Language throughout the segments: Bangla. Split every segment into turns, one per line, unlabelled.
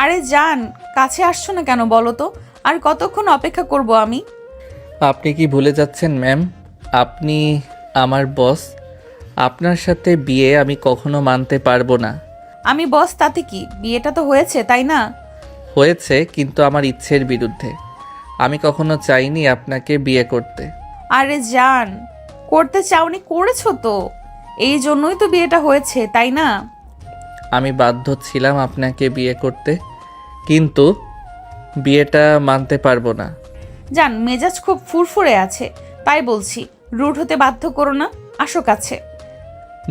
আরে জান, কাছে আসছো না কেন বলো তো? আর কতক্ষণ অপেক্ষা করব আমি?
আপনি কি ভুলে যাচ্ছেন ম্যাম? আপনি আমার বস। আপনার সাথে বিয়ে আমি কখনো মানতে পারবো না।
আমি বস তাতে কি, বিয়েটা তো হয়েছে তাই না?
হয়েছে, কিন্তু আমার ইচ্ছের বিরুদ্ধে। আমি কখনো চাইনি আপনাকে বিয়ে করতে।
আরে জান, করতে চাওনি, করেছো তো। এই জন্যই তো বিয়েটা হয়েছে তাই না?
আমি বাধ্য ছিলাম আপনাকে বিয়ে করতে, কিন্তু বিয়েটা মানতে পারবো না।
জান, মেজাজ খুব ফুরফুরে আছে, তাই বলছি। রুড হতে বাধ্য করো না, আসো কাছে।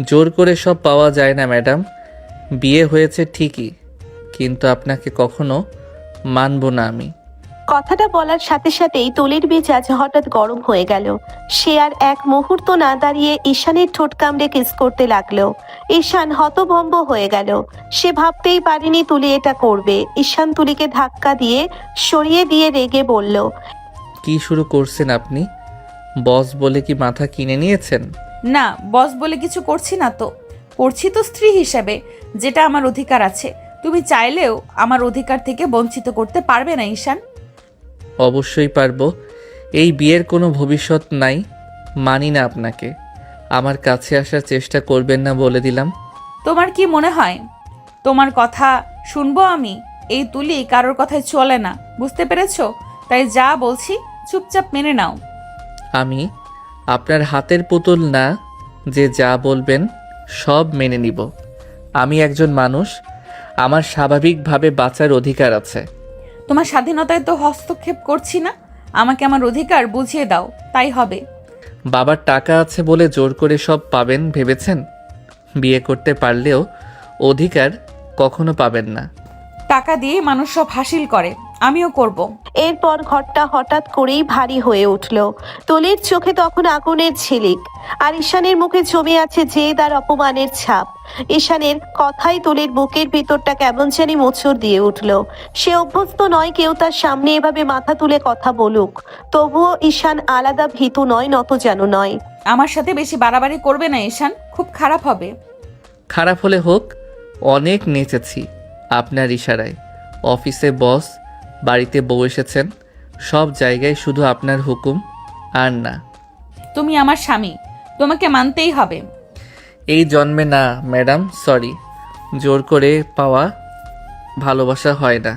জোর করে সব পাওয়া যায় না ম্যাডাম। বিয়ে হয়েছে ঠিকই, কিন্তু আপনাকে কখনো মানব না আমি।
কথাটা বলার সাথে সাথেই তুলির মেজাজ হঠাৎ গরম হয়ে গেল। সে আর এক মুহূর্ত না দাঁড়িয়ে ঈশানের ঠোঁট কামড়ে কিস করতে লাগলো। ঈশান হতভম্ব হয়ে গেল। সে ভাবতেই পারেনি তুলি এটা করবে। ঈশান তুলিকে ধাক্কা দিয়ে সরিয়ে দিয়ে রেগে বলল,
কি শুরু করছেন আপনি? বস বলে কি মাথা কিনে নিয়েছেন?
না, বস বলে কিছু করছি না তো। করছি তো স্ত্রী হিসেবে, যেটা আমার অধিকার আছে। তুমি চাইলেও আমার অধিকার থেকে বঞ্চিত করতে পারবে না ঈশান।
অবশ্যই পারবো। এই বিয়ের কোনো ভবিষ্যৎ নাই। মানি না আপনাকে। আমার কাছে আসার চেষ্টা করবেন না বলে দিলাম।
তোমার কি মনে হয় তোমার কথা শুনবো আমি? এই তুলি কারোর কথায় চলে না, বুঝতে পেরেছো? তাই যা বলছি চুপচাপ মেনে নাও।
আমি আপনার হাতের পুতুল না যে যা বলবেন সব মেনে নিব। আমি একজন মানুষ, আমার স্বাভাবিকভাবে বাঁচার অধিকার আছে।
তোমার স্বাধীনতায় তো হস্তক্ষেপ করছি না। আমাকে আমার অধিকার বুঝিয়ে দাও, তাই হবে।
বাবার টাকা আছে বলে জোর করে সব পাবেন ভেবেছেন? বিয়ে করতে পারলেও অধিকার কখনো পাবেন না।
টাকা দিয়ে মানুষ সব হাসিল করে, আমিও করব।
এরপর ঘরটা হঠাৎ করেই ভারী হয়ে উঠল। তুলির চোখে তখন আগুনের ঝিলিক, আর ঈশানের মুখে জমে আছে জেদ আর অপমানের ছাপ। ঈশানের কথাই তুলির বুকের ভিতরটা কেমন জানি মোচড় দিয়ে উঠল। সে অভ্যস্ত নয় কেউ তার সামনে এভাবে মাথা তুলে কথা বলুক। তবুও ঈশান আলাদা ভীতু নয়, নতজানু নয়।
আমার সাথে বেশি বাড়াবাড়ি করবে না ঈশান, খুব খারাপ হবে।
খারাপ হলে হোক, অনেক নেচেছি আপনার ইশারায়। অফিসে বস, বাড়িতে বউ এসেছেন, সব জায়গায় শুধু আপনার হুকুম আর না।
তুমি আমার স্বামী, তোমাকে মানতেই হবে।
এই জন্মে না ম্যাডাম, সরি। জোর করে পাওয়া ভালোবাসা হয় না।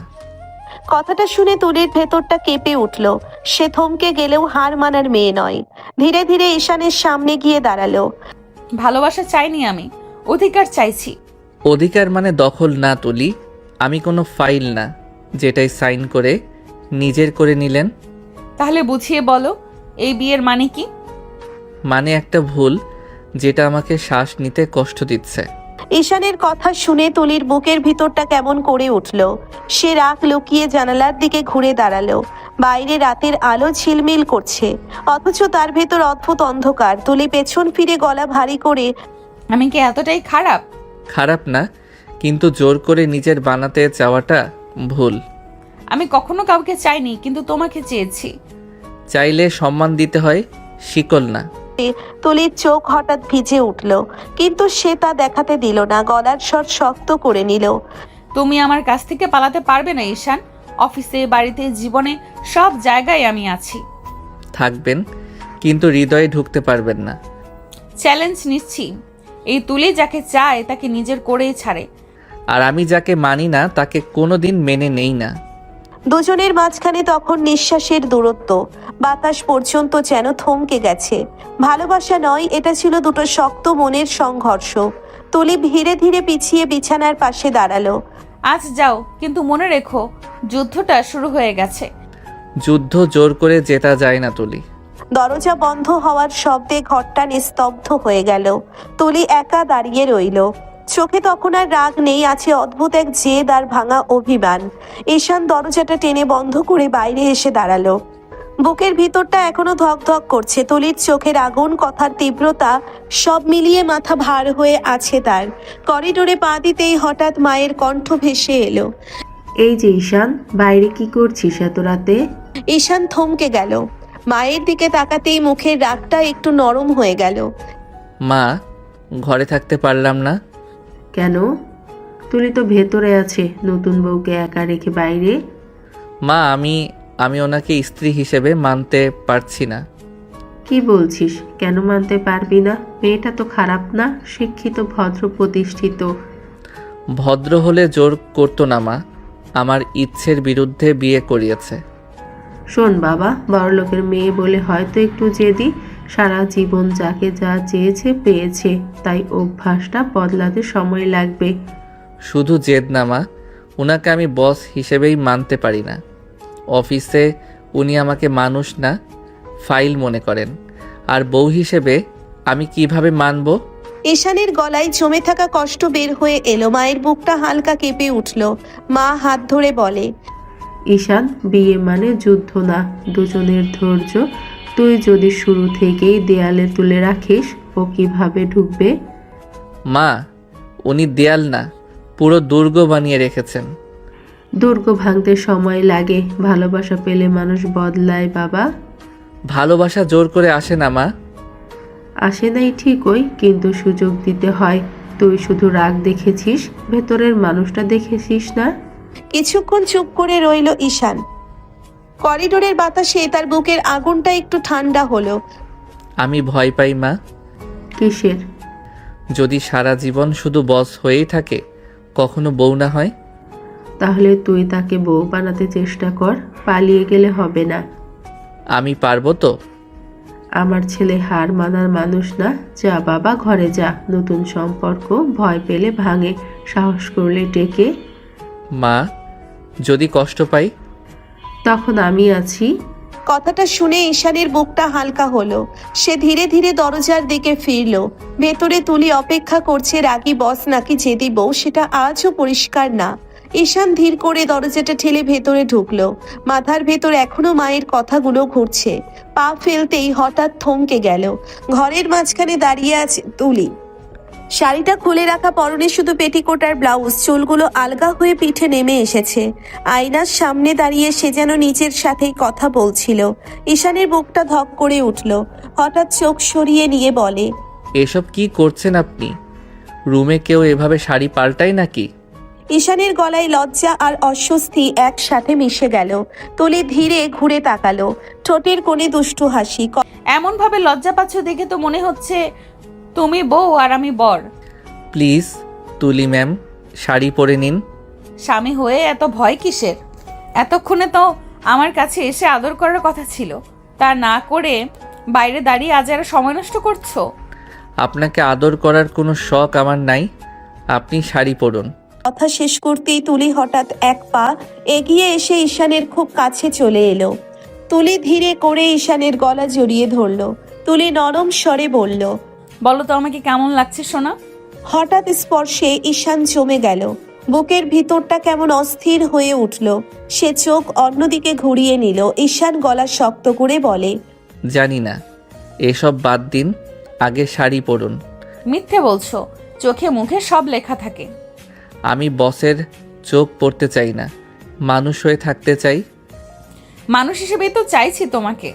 কথাটা শুনে তুলির ভেতরটা কেঁপে উঠল। সে থমকে গেলেও হার মানার মেয়ে নয়। ধীরে ধীরে ঈশানের সামনে গিয়ে দাঁড়ালো।
ভালোবাসা চাইনি আমি, অধিকার চাইছি।
অধিকার মানে দখল না তুলি। আমি কোনো ফাইল না, যেটাই সাইন করে নিজের করে নিলেন।
তাহলে বুঝিয়ে বলো, এই বিয়ের মানে কি?
মানে একটা ভুল, যেটা আমাকে শ্বাস নিতে কষ্ট দিচ্ছে।
ঈশানের কথা শুনে তুলির বুকের ভিতরটা কেমন করে উঠল। সে রাগ লুকিয়ে জানালার দিকে ঘুরে দাঁড়ালো। বাইরে রাতের আলো ঝিলমিল করছে, অথচ তার ভেতর অদ্ভুত অন্ধকার। তুলি পেছন ফিরে গলা ভারী করে,
আমি কি এতটাই খারাপ?
খারাপ না, কিন্তু জোর করে নিজের বানাতে চাওয়াটা ভুল।
আমি কখনো কাউকে চাইনি, কিন্তু তোমাকে চেয়েছি।
চাইলে সম্মান দিতে হয়, শিকল না।
তুলির চোখ হঠাৎ ভিজে উঠল, কিন্তু সে তা দেখাতে দিল না। গলার স্বর শক্ত করে নিল।
তুমি আমার কাছ থেকে পালাতে পারবে না ঈশান। অফিসে, বাড়িতে, জীবনে সব জায়গায় আমি আছি।
থাকবেন, কিন্তু হৃদয়ে ঢুকতে পারবেন না।
চ্যালেঞ্জ নিচ্ছি, এই তুলি যাকে চায় তাকে নিজের করেই ছাড়ে।
আর আমি যাকে মানি না তাকে কোনোদিন মেনে নেই না।
দুজনের মাঝখানে তখন নিঃশ্বাসের দূরত্ব। বাতাস পর্যন্ত যেন থমকে গেছে। ভালোবাসা নয়, এটা ছিল দুটো শক্ত মনের সংঘর্ষ। তুলি ধীরে ধীরে পিছিয়ে বিছানার পাশে দাঁড়ালো।
আজ যাও, কিন্তু মনে রেখো যুদ্ধটা শুরু হয়ে গেছে।
যুদ্ধ জোর করে জেতা যায় না তুলি।
দরজা বন্ধ হওয়ার শব্দে ঘরটা নিস্তব্ধ হয়ে গেল। তুলি একা দাঁড়িয়ে রইল। চোখে তখন আর রাগ নেই, আছে অদ্ভুত এক জেদ আর ভাঙা অভিমান। ঈশান দরজাটা টেনে বন্ধ করে বাইরে এসে দাঁড়ালো। বুকের ভিতরটা এখনো ধকধক করছে। তুলির চোখের আগুন, কথার তীব্রতা, সব মিলিয়ে মাথা ভার হয়ে আছে তার। করিডোরে পা দিতেই হঠাৎ মায়ের কণ্ঠ ভেসে এলো।
এই যে ঈশান, বাইরে কি করছিস এত রাতে?
ঈশান থমকে গেল। মায়ের দিকে তাকাতেই মুখের রাগটা একটু নরম হয়ে গেল।
মা, ঘরে থাকতে পারলাম না।
কেন? তুলি তো ভেতরে আছে, নতুন বউকে একা রেখে বাইরে।
মা, আমি ওনাকে স্ত্রী হিসেবে মানতে পারছি না।
কি বলছিস? কেন মানতে পারবি না? মেয়েটা তো খারাপ না, শিক্ষিত, ভদ্র, প্রতিষ্ঠিত।
ভদ্র হলে জোর করতো না মা, আমার ইচ্ছের বিরুদ্ধে বিয়ে করিয়েছে।
শোন বাবা, বড়লোকের মেয়ে বলে হয়তো একটু জেদি, সারা জীবন যাকে যা চেয়েছে পেয়েছে, তাই অভ্যাসটা বদলাতে সময় লাগবে।
শুধু জেদ না মা, ওনাকে আমি বস হিসেবেই মানতে পারি না। অফিসে উনি আমাকে মানুষ না, ফাইল মনে করেন, আর বউ হিসেবে আমি কিভাবে মানব?
ঈশানের গলায় জমে থাকা কষ্ট বের হয়ে এলো। মায়ের বুকটা হালকা কেঁপে উঠল। মা হাত ধরে বলে,
ঈশান, বিয়ে মানে যুদ্ধ না, দুজনের ধৈর্য। তুই যদি শুরু থেকেই দেয়ালে তুলে রাখিস, ও কিভাবে ঢুকবে?
মা, উনি দেয়াল না, পুরো দুর্গ বানিয়ে রেখেছেন।
দুর্গ ভাঙতে সময় লাগে, ভালোবাসা পেলে মানুষ বদলায় বাবা।
ভালোবাসা জোর করে আসে না মা।
আসে নাই ঠিকই, কিন্তু সুযোগ দিতে হয়। তুই শুধু রাগ দেখেছিস, ভেতরের মানুষটা দেখেছিস না।
কিছুক্ষণ চুপ করে রইল ঈশান। করিডোরের বাতাসে তার বুকের আগুনটা একটু ঠান্ডা হলো।
আমি ভয় পাই মা,
কিসের?
যদি সারা জীবন শুধু বস হয়েই থাকে, কখনো বউ না হয়।
তাহলে তুই তাকে বউ বানাতে চেষ্টা কর, পালিয়ে গেলে হবে না।
আমি পারবো তো?
আমার ছেলে হার মানার মানুষ না। যা বাবা, ঘরে যা। নতুন সম্পর্ক ভয় পেলে ভাঙে, সাহস করলে টেকে।
মা, যদি কষ্ট পাই?
তখন আমি আছি।
কথাটা শুনে ঈশানের বুকটা হালকা হলো। সে ধীরে ধীরে দরজার দিকে ফিরল। ভেতরে তুলি অপেক্ষা করছে, রাগী বস নাকি জেদি বউ সেটা আজও পরিষ্কার না। ঈশান ধীর করে দরজাটা ঠেলে ভেতরে ঢুকলো। মাথার ভেতর এখনো মায়ের কথাগুলো ঘুরছে। পা ফেলতেই হঠাৎ থমকে গেল। ঘরের মাঝখানে দাঁড়িয়ে আছে তুলি। শাড়িটা খুলে রাখা, পরনে শুধু পেটিকোট আর ব্লাউজ, চুলগুলো আলগা হয়ে পিঠে নেমে এসেছে। আয়নার সামনে দাঁড়িয়ে সে যেন নিজের সাথেই কথা বলছিল। ঈশানের বুকটা ধক করে উঠল। হঠাৎ চোখ সরিয়ে নিয়ে বলে,
এসব কি করছেন আপনি? রুমে কেউ এভাবে শাড়ি পাল্টায় নাকি?
ঈশানের গলায় লজ্জা আর অস্বস্তি একসাথে মিশে গেল। তুলি ধীরে ঘুরে তাকালো, ঠোঁটের কোণে দুষ্টু হাসি।
এমনভাবে লজ্জা পাচ্ছ দেখে তো মনে হচ্ছে তুমি বউ আর আমি বর।
প্লিজ তুলি ম্যাম, শাড়ি পরে নিন।
স্বামী হয়ে এত ভয় কিসের? এতক্ষণে তো আমার কাছে এসে আদর করার কথা ছিল, তা না করে বাইরে দাঁড়িয়ে আজ আর সময় নষ্ট করছো।
আপনাকে আদর করার কোনো শখ আমার নাই, আপনি শাড়ি পরুন।
কথা শেষ করতেই তুলি হঠাৎ এক পা এগিয়ে এসে ঈশানের খুব কাছে চলে এলো। তুলি ধীরে করে ঈশানের গলা জড়িয়ে ধরলো। তুলি নরম স্বরে বলল,
বলো তো আমাকে কেমন লাগছে সোনা?
হঠাৎ স্পর্শে ঈশান জমে গেল। বুকের ভিতরটা কেমন অস্থির হয়ে উঠল। সে চোখ অন্যদিকে ঘুরিয়ে নিল। ঈশান গলা শক্ত করে বলে,
জানি না, এসব বাদ দিন, আগে শাড়ি পরুন।
মিথ্যে বলছো, চোখে মুখে সব লেখা থাকে।
আমি বসের চোখ পড়তে চাই না, মানুষ হয়ে থাকতে চাই।
মানুষ হিসেবেই তো চাইছি তোমাকে।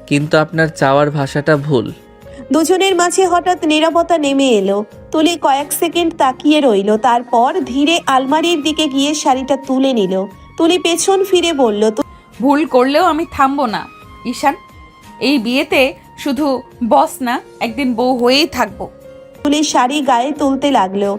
কিন্তু আপনার চাওয়ার ভাষাটা ভুল।
দুজনের মাঝে হঠাৎ নীরবতা নেমে এলো। তুলি কয়েক সেকেন্ড তাকিয়ে রইল, তারপর ধীরে আলমারির দিকে গিয়ে শাড়িটা তুলে নিল। তুলি পেছন ফিরে বলল,
ভুল করলেও আমি থামবো না ঈশান। এই বিয়েতে শুধু বস না, একদিন বউ হয়েই থাকবো।
তুলি শাড়ি গায়ে তুলতে লাগলো,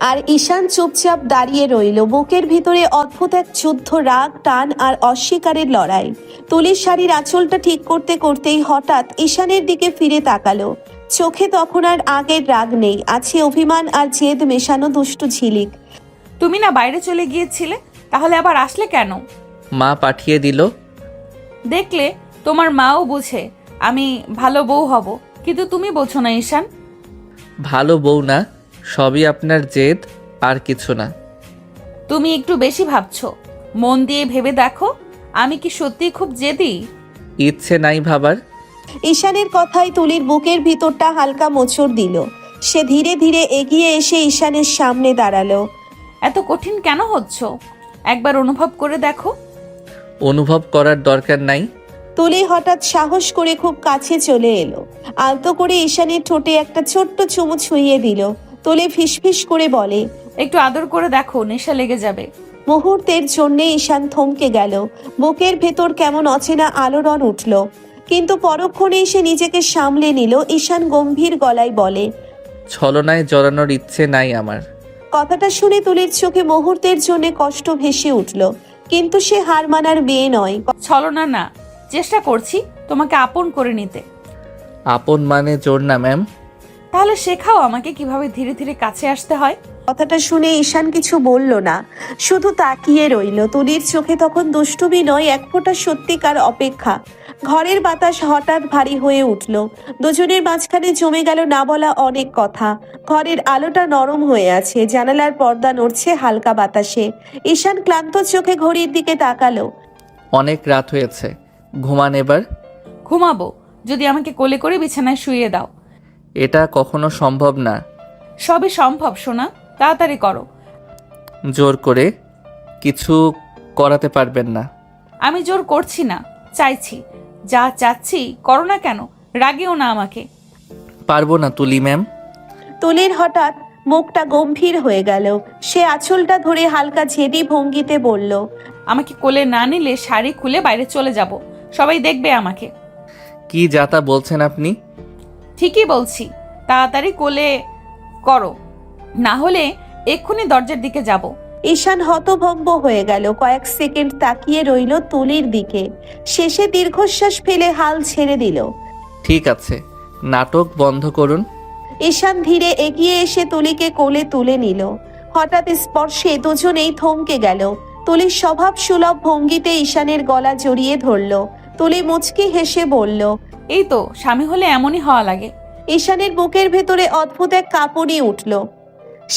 আর ঈশান চুপচাপ দাঁড়িয়ে রইল। বুকের ভিতরে অদ্ভুত এক যুদ্ধ, রাগ, টান আর অস্বীকারের লড়াই। তুলির শাড়ির আঁচলটা ঠিক করতে করতেই হঠাৎ ঈশানের দিকে ফিরে তাকালো। চোখে তখন আর আগের রাগ নেই, আছে অভিমান আর জেদ মেশানো দুষ্টু ঝিলিক।
তুমি না বাইরে চলে গিয়েছিলে, তাহলে আবার আসলে কেন?
মা পাঠিয়ে দিল।
দেখলে, তোমার মাও বুঝে আমি ভালো বউ হব, কিন্তু তুমি বোঝো না ঈশান।
ভালো বউ না, সবই আপনার জেদ, আর কিছু না।
তুমি একটু বেশি ভাবছো। মন দিয়ে ভেবে দেখো, আমি কি সত্যি খুব জেদি?
ইচ্ছে নাই ভাবার।
ঈশানের কথায় তুলির বুকের ভিতরটা হালকা মোচড় দিল। সে ধীরে ধীরে এগিয়ে এসে ঈশানের সামনে দাঁড়ালো।
এত কঠিন কেন হচ্ছ? একবার অনুভব করে দেখো।
অনুভব করার দরকার নাই।
তুলি হঠাৎ সাহস করে খুব কাছে চলে এলো। আলতো করে ঈশানের ঠোঁটে একটা ছোট্ট চুমু ছুঁয়ে দিল। তুলি ফিসফিস করে বলে।
একটু আদর করে দেখো, নেশা লেগে যাবে।
মুহূর্তের জন্য ঈশান থমকে গেল। বুকের ভেতর কেমন অচেনা আলোড়ন উঠল, কিন্তু পরক্ষণে এসে নিজেকে সামলে নিল। ঈশান গম্ভীর গলায় বলে,
ছলনায় জড়ানোর ইচ্ছে নাই আমার।
কথাটা শুনে তুলির চোখে মুহূর্তের জন্য কষ্ট ভেসে উঠল, কিন্তু সে হার মানার মেয়ে নয়।
ছলনা না, চেষ্টা করছি তোমাকে আপন করে নিতে।
আপন মানে জোর না ম্যাম।
তাহলে শেখাও আমাকে কিভাবে ধীরে ধীরে কাছে আসতে হয়।
কথাটা শুনে ঈশান কিছু বলল না, শুধু তাকিয়ে রইল। তুলির চোখে তখন দুষ্টুমি নয়, এক ফোঁটা সত্যিকার অপেক্ষা। ঘরের বাতাস হঠাৎ ভারী হয়ে উঠল। দুজনের মাঝখানে জমে গেল না বলা অনেক কথা। ঘরের আলোটা নরম হয়ে আছে, জানালার পর্দা নড়ছে হালকা বাতাসে। ঈশান ক্লান্ত চোখে ঘড়ির দিকে তাকালো।
অনেক রাত হয়েছে, ঘুমান এবার।
ঘুমাবো যদি আমাকে কোলে করে বিছানায় শুইয়ে দাও।
এটা কখনো সম্ভব না।
সবই সম্ভব সোনা, তাড়াতাড়ি করো।
জোর করে কিছু করাতে পারবেন না।
আমি জোর করছি না, চাইছি। যা চাচ্ছি করো না কেন, রাগেও না আমাকে।
পারবো না তুলি ম্যাম।
তুলির হঠাৎ মুখটা গম্ভীর হয়ে গেল। সে আঁচলটা ধরে হালকা ঝেড়ি ভঙ্গিতে বলল,
আমাকে কোলে না নিলে শাড়ি খুলে বাইরে চলে যাব, সবাই দেখবে আমাকে।
কি যাতা বলছেন আপনি?
ঠিকই বলছি, তাড়াতাড়ি কোলে করো, না হলে এক্ষুনি দরজার দিকে যাব।
ঈশান হতভম্ব হয়ে গেল। কয়েক সেকেন্ড তাকিয়ে রইল তুলির দিকে, শেষে দীর্ঘশ্বাস ফেলে হাল ছেড়ে দিল।
ঠিক আছে, নাটক বন্ধ করুন।
ঈশান ধীরে এগিয়ে এসে তুলিকে কোলে তুলে নিল। হঠাৎ স্পর্শে দুজনেই থমকে গেল। তুলির স্বভাব সুলভ ভঙ্গিতে ঈশানের গলা জড়িয়ে ধরল। তুলি মুচকি হেসে বলল,
এই তো স্বামী হলে এমনই হওয়া লাগে।
ঈশানের বুকের ভেতরে অদ্ভুত এক কাঁপুনি উঠল।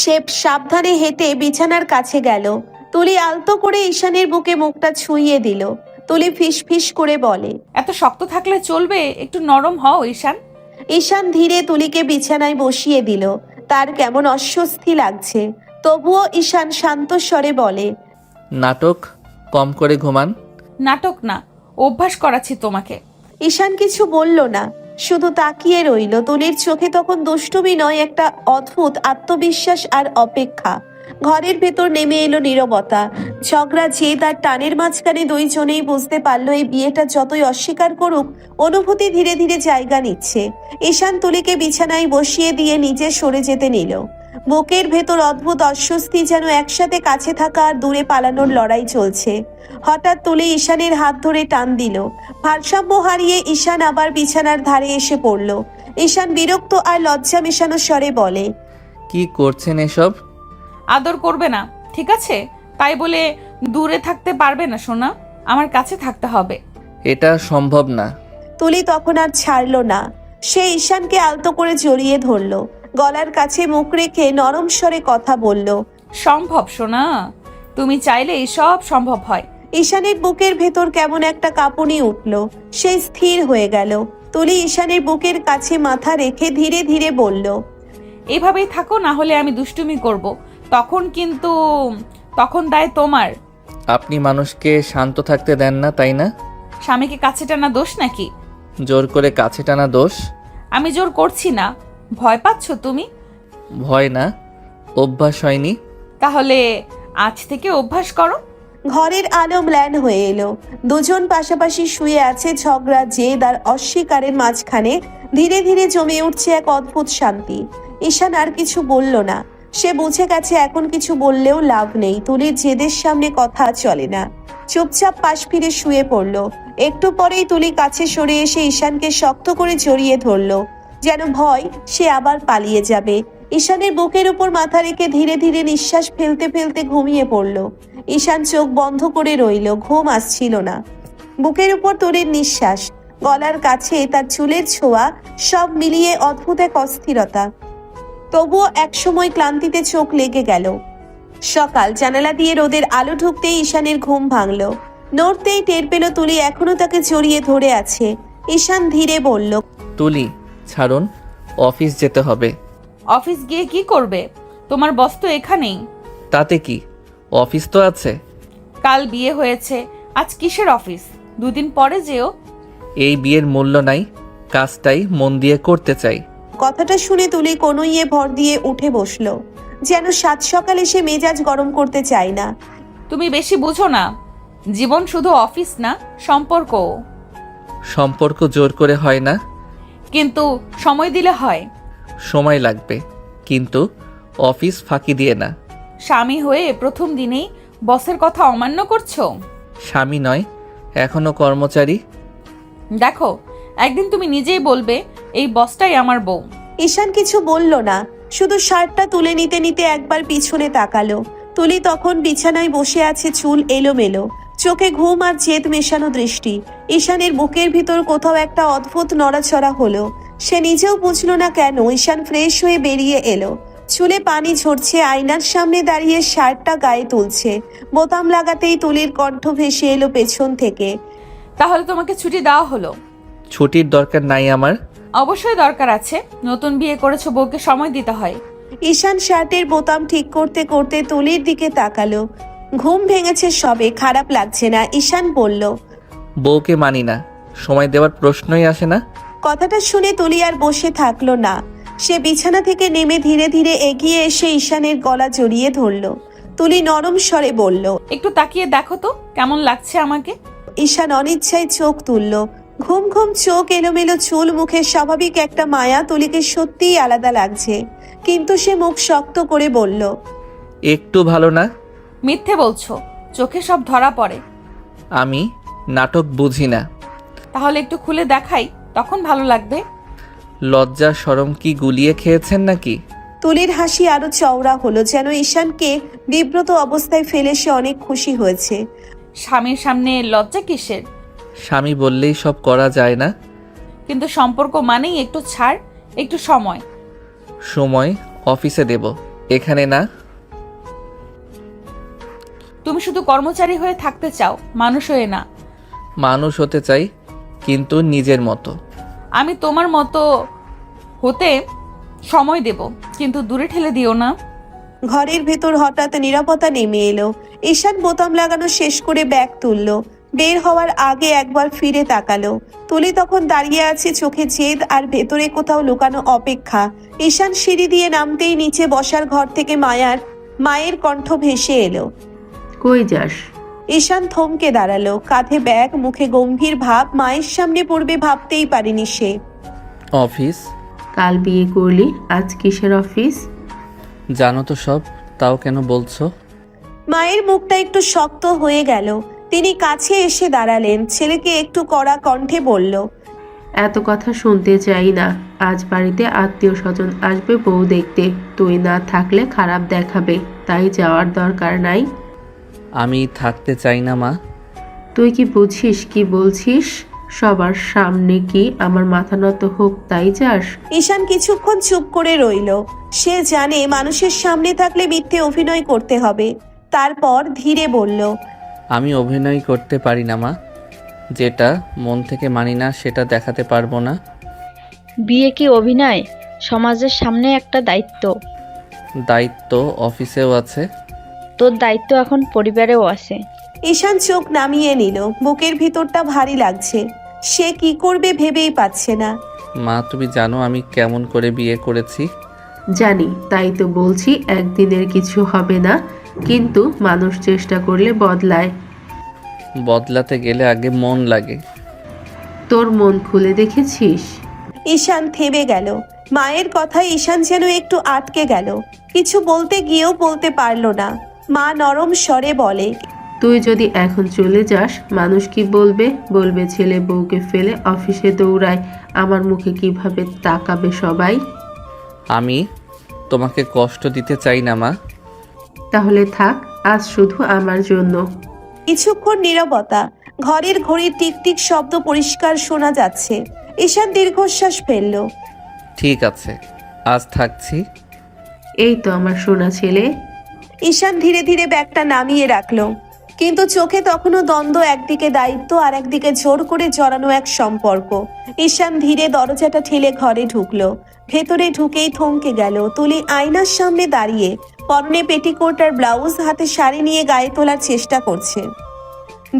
সে সাবধানে হেঁটে বিছানার কাছে গেল। তুলি আলতো করে ঈশানের বুকে মুখটা ছুঁইয়ে দিল। তুলি ফিস ফিস করে বলে,
এত শক্ত থাকলে চলবে, একটু নরম হও ঈশান।
ঈশান ধীরে তুলিকে বিছানায় বসিয়ে দিল। তার কেমন অস্বস্তি লাগছে, তবুও ঈশান শান্ত স্বরে বলে,
নাটক কম করে ঘুমান।
নাটক না, অভ্যাস করাচ্ছি তোমাকে।
ঈশান কিছু বলল না, শুধু তাকিয়ে রইল। তুলির চোখে তখন দুষ্টুমি নয়, একটা অদ্ভুত আত্মবিশ্বাস আর অপেক্ষা। ঘরের ভেতর নেমে এলো নীরবতা। ঝগড়া জেদ আর টানের মাঝখানে দুইজনেই বুঝতে পারলো এই বিয়েটা যতই অস্বীকার করুক, অনুভূতি ধীরে ধীরে জায়গা নিচ্ছে। ঈশান তুলিকে বিছানায় বসিয়ে দিয়ে নিজে সরে যেতে নিল। বুকের ভেতর অদ্ভুত অস্বস্তি, যেন একসাথে কাছে থাকা আর দূরে পালানোর লড়াই চলছে। হঠাৎ তুলি ঈশানের হাত ধরে টান দিল। ভারসাম্য হারিয়ে ঈশান আবার বিছানার ধারে এসে পড়ল। ঈশান বিরক্ত আর লজ্জা মেশানো স্বরে বলে,
কি করছেন এসব?
আদর করবে না, ঠিক আছে? তাই বলে দূরে থাকতে পারবে না সোনা, আমার কাছে থাকতে হবে।
এটা সম্ভব না।
তুলি তখন আর ছাড়ল না। সে ঈশানকে আলতো করে জড়িয়ে ধরল, গলার কাছে মুখ রেখে নরম স্বরে কথা বলল,
সম্ভব সোনা, তুমি চাইলে সব সম্ভব হয়।
ঈশানের বুকের ভেতর কেমন একটা কাঁপুনি উঠল। সে স্থির হয়ে গেল। তুলি ঈশানের বুকের কাছে মাথা রেখে ধীরে ধীরে বলল,
এভাবেই থাকো, না হলে আমি দুষ্টুমি করব, তখন দায় তোমার।
আপনি মানুষকে শান্ত থাকতে দেন না, তাই না?
স্বামীকে কাছে টানা দোষ নাকি?
জোর করে কাছে টানা দোষ।
আমি জোর করছি না। ভয় পাচ্ছ তুমি?
ভয় না, অভ্যাস হয়নি।
তাহলে আজ থেকে অভ্যাস করো।
ঘরের আলো ম্লান হয়ে এলো। দুজন পাশাপাশি শুয়ে আছে। ঝগড়া জেদ আর অস্বীকারের মাঝখানে ধীরে ধীরে জমে উঠছে এক অদ্ভুত শান্তি। ঈশান আর কিছু বলল না। সে বুঝে গেছে এখন কিছু বললেও লাভ নেই। তুলির জেদের সামনে কথা চলে না। চুপচাপ পাশ ফিরে শুয়ে পড়ল। একটু পরেই তুলি কাছে সরে এসে ঈশানকে শক্ত করে জড়িয়ে ধরল, যেন ভয় সে আবার পালিয়ে যাবে। ঈশানের বুকের উপর মাথা রেখে ধীরে ধীরে নিঃশ্বাস ফেলতে ফেলতে ঘুমিয়ে পড়ল। ঈশান চোখ বন্ধ করে রইল, ঘুম আসছিল না। বুকের উপর তুলির নিঃশ্বাস, গলার কাছে তার চুলের ছোঁয়া, সব মিলিয়ে অদ্ভুত এক অস্থিরতা। তবুও একসময় ক্লান্তিতে চোখ লেগে গেল। সকাল, জানালা দিয়ে রোদের আলো ঢুকতেই ঈশানের ঘুম ভাঙল। নড়তেই টের পেল তুলি এখনো তাকে জড়িয়ে ধরে আছে। ঈশান ধীরে বলল,
তুলি ছাড়ুন, অফিস যেতে হবে।
অফিস গিয়ে কি করবে? তোমার বস তো এখানেই।
তাতে কি, অফিস তো আছে।
কাল বিয়ে হয়েছে, আজ কিসের অফিস? দুদিন পরে যেও।
এই বিয়ের মূল্য নাই, কাজটাই মন দিয়ে করতে চাই।
কথাটা শুনে তুলি কনুইয়ে ভর দিয়ে উঠে বসলো, যেন সাত সকালে সে মেজাজ গরম করতে চায় না।
তুমি বেশি বুঝো না, জীবন শুধু অফিস না, সম্পর্কও।
সম্পর্ক জোর করে হয় না।
কিন্তু সময় দিলে হয়।
সময় লাগবে, কিন্তু অফিস ফাঁকি দিয়ে না।
স্বামী হয়ে প্রথম দিনেই বসের কথা অমান্য করছো।
স্বামী নয়, এখনো কর্মচারী।
দেখো, একদিন তুমি নিজেই বলবে এই বসটাই আমার বউ।
ঈশান কিছু বলল না, শুধু শার্টটা তুলে নিতে নিতে একবার পিছনে তাকালো। তুলি তখন বিছানায় বসে আছে, চুল এলোমেলো, চোখে ঘুম আর জেদ মেশানো দৃষ্টি। ঈশানের বুকের ভিতর কোথাও একটা অদ্ভুত নড়াচড়া হলো। সে নিজেও বুঝলো না কেন। ঈশান ফ্রেশ হয়ে বেরিয়ে এলো, চুলে পানি ঝরছে, আয়নার সামনে দাঁড়িয়ে শার্টটা গায়ে তুলছে। বোতাম লাগাতেই তুলির কণ্ঠ ভেসে এলো পেছন থেকে।
তাহলে তোমাকে ছুটি দেওয়া হলো?
ছুটির দরকার নাই আমার।
অবশ্যই দরকার আছে, নতুন বিয়ে করেছো, বউকে সময় দিতে হয়।
ঈশান শার্টের বোতাম ঠিক করতে করতে তুলির দিকে তাকালো। ঘুম ভেঙেছে সবে, খারাপ লাগছে না। ঈশান বলল,
বউকে মানি না, সময় দেওয়ার প্রশ্নই আসে না।
কথাটা শুনে তুলি আর বসে থাকলো না। সে বিছানা থেকে নেমে ধীরে ধীরে এগিয়ে এসে ঈশানের গলা জড়িয়ে ধরল। তুলি নরম স্বরে বলল,
একটু তাকিয়ে দেখো তো কেমন লাগছে আমাকে।
ঈশান অনিচ্ছায় চোখ তুলল। ঘুম ঘুম চোখ, এলোমেলো চুল, মুখে স্বাভাবিক একটা মায়া। তুলিকে সত্যিই আলাদা লাগছে, কিন্তু সে মুখ শক্ত করে বলল,
একটু ভালো না।
মিথ্যে বলছো, চোখে সব ধরা পড়ে।
আমি নাটক বুঝি না।
তাহলে একটু খুলে দেখাই, তখন ভালো লাগবে।
লজ্জা শরম কি গুলিয়ে খেয়েছেন নাকি?
তুলির হাসি আরো চওড়া হলো, যেন ঈশানকে বিব্রত অবস্থায় ফেলে সে অনেক খুশি হয়েছে।
স্বামীর সামনে লজ্জা কিসের?
স্বামী বললেই সব করা যায় না।
কিন্তু সম্পর্ক মানেই একটু ছাড়, একটু সময়।
সময় অফিসে দেব, এখানে না।
তুমি শুধু কর্মচারী হয়ে থাকতে চাও, মানুষ হয়ে না।
মানুষ হতে চাই, কিন্তু নিজের মতো।
আমি তোমার মতো হতে সময় দেব, কিন্তু দূরে ঠেলে দিও না।
ঘরের ভেতর হঠাৎ নীরবতা নেমে এলো। ঈশান বোতাম লাগানো শেষ করে ব্যাগ তুলল। বের হওয়ার আগে একবার ফিরে তাকালো। তুলি তখন দাঁড়িয়ে আছে, চোখে জেদ আর ভেতরে কোথাও লুকানো অপেক্ষা। ঈশান সিঁড়ি দিয়ে নামতেই নিচে বসার ঘর থেকে মায়ের কণ্ঠ ভেসে এলো।
কই যাস?
ঈশান থমকে দাঁড়ালো, কাঁধে ব্যাগ, মুখে গম্ভীর ভাব। মায়ের সামনে পড়বে ভাবতেই পারেনি সে।
অফিস।
কাল বিয়ে করলি, আজ কিসের অফিস?
জানো তো সব, তাও কেন বলছো?
মায়ের মুখটা একটু শক্ত হয়ে গেল। তিনি কাছে এসে দাঁড়ালেন, ছেলেকে একটু কড়া কণ্ঠে বলল,
এত কথা শুনতে চাই না। আজ বাড়িতে আত্মীয় স্বজন আসবে বউ দেখতে, তুই না থাকলে খারাপ দেখাবে, তাই যাওয়ার দরকার নাই।
আমি থাকতে চাই না মা।
তুই কি বুঝিস কি বলছিস? সবার সামনে কি আমার মাথা নত হোক তাই যাস?
ঈশান কিছুক্ষণ চুপ করে রইল। সে জানে মানুষের সামনে থাকলে মিথ্যে অভিনয় করতে হবে। তারপর ধীরে বলল,
আমি অভিনয় করতে পারি না মা। যেটা মন থেকে মানি না সেটা দেখাতে পারবো না।
বিয়ে কি অভিনয়? সমাজের সামনে একটা দায়িত্ব।
দায়িত্ব অফিসেও আছে।
তোর দায়িত্ব এখন পরিবারেও আছে।
ঈশান চোখ নামিয়ে নিল। বুকের ভিতরটা ভারী লাগছে। সে কি করবে ভেবেই পাচ্ছে না।
মা তুমি জানো আমি কেমন করে বিয়ে করেছি?
জানি, তাই তো বলছি একদিনের কিছু হবে না, কিন্তু মানুষ চেষ্টা করলে বদলায়।
বদলাতে গেলে আগে মন লাগে।
তোর মন খুলে দেখেছিস?
ঈশান থেমে গেল। মায়ের কথায় ঈশান যেন একটু আটকে গেল। কিছু বলতে গিয়েও বলতে পারল না। মা নরম স্বরে বলে,
তুই যদি এখন চলে যাস, মানুষ কি বলবে? বলবে ছেলে বউকে ফেলে অফিসে দৌড়ায়। আমার মুখে কিভাবে তাকাবে সবাই?
আমি তোমাকে কষ্ট দিতে চাই না মা।
তাহলে থাক, আজ শুধু আমার জন্য।
কিছুক্ষণ নীরবতা। ঘরের ঘড়ির টিকটিক শব্দ পরিষ্কার শোনা যাচ্ছে। ঈশান দীর্ঘশ্বাস ফেলল।
ঠিক আছে, আজ থাকছি।
এই তো আমার সোনা ছেলে।
ঈশান ধীরে ধীরে ব্যাগটা নামিয়ে রাখলো, কিন্তু চোখে তখনও দ্বন্দ্ব, একদিকে দায়িত্ব আর একদিকে জোর করে জড়ানো এক সম্পর্ক। ঈশান ধীরে দরজাটা ঠেলে ঘরে ঢুকলো। ভেতরে ঢুকেই থমকে গেল। তুলি আয়নার সামনে দাঁড়িয়ে, পরনে পেটিকোট আর ব্লাউজ, হাতে শাড়ি নিয়ে গায়ে তোলার চেষ্টা করছে।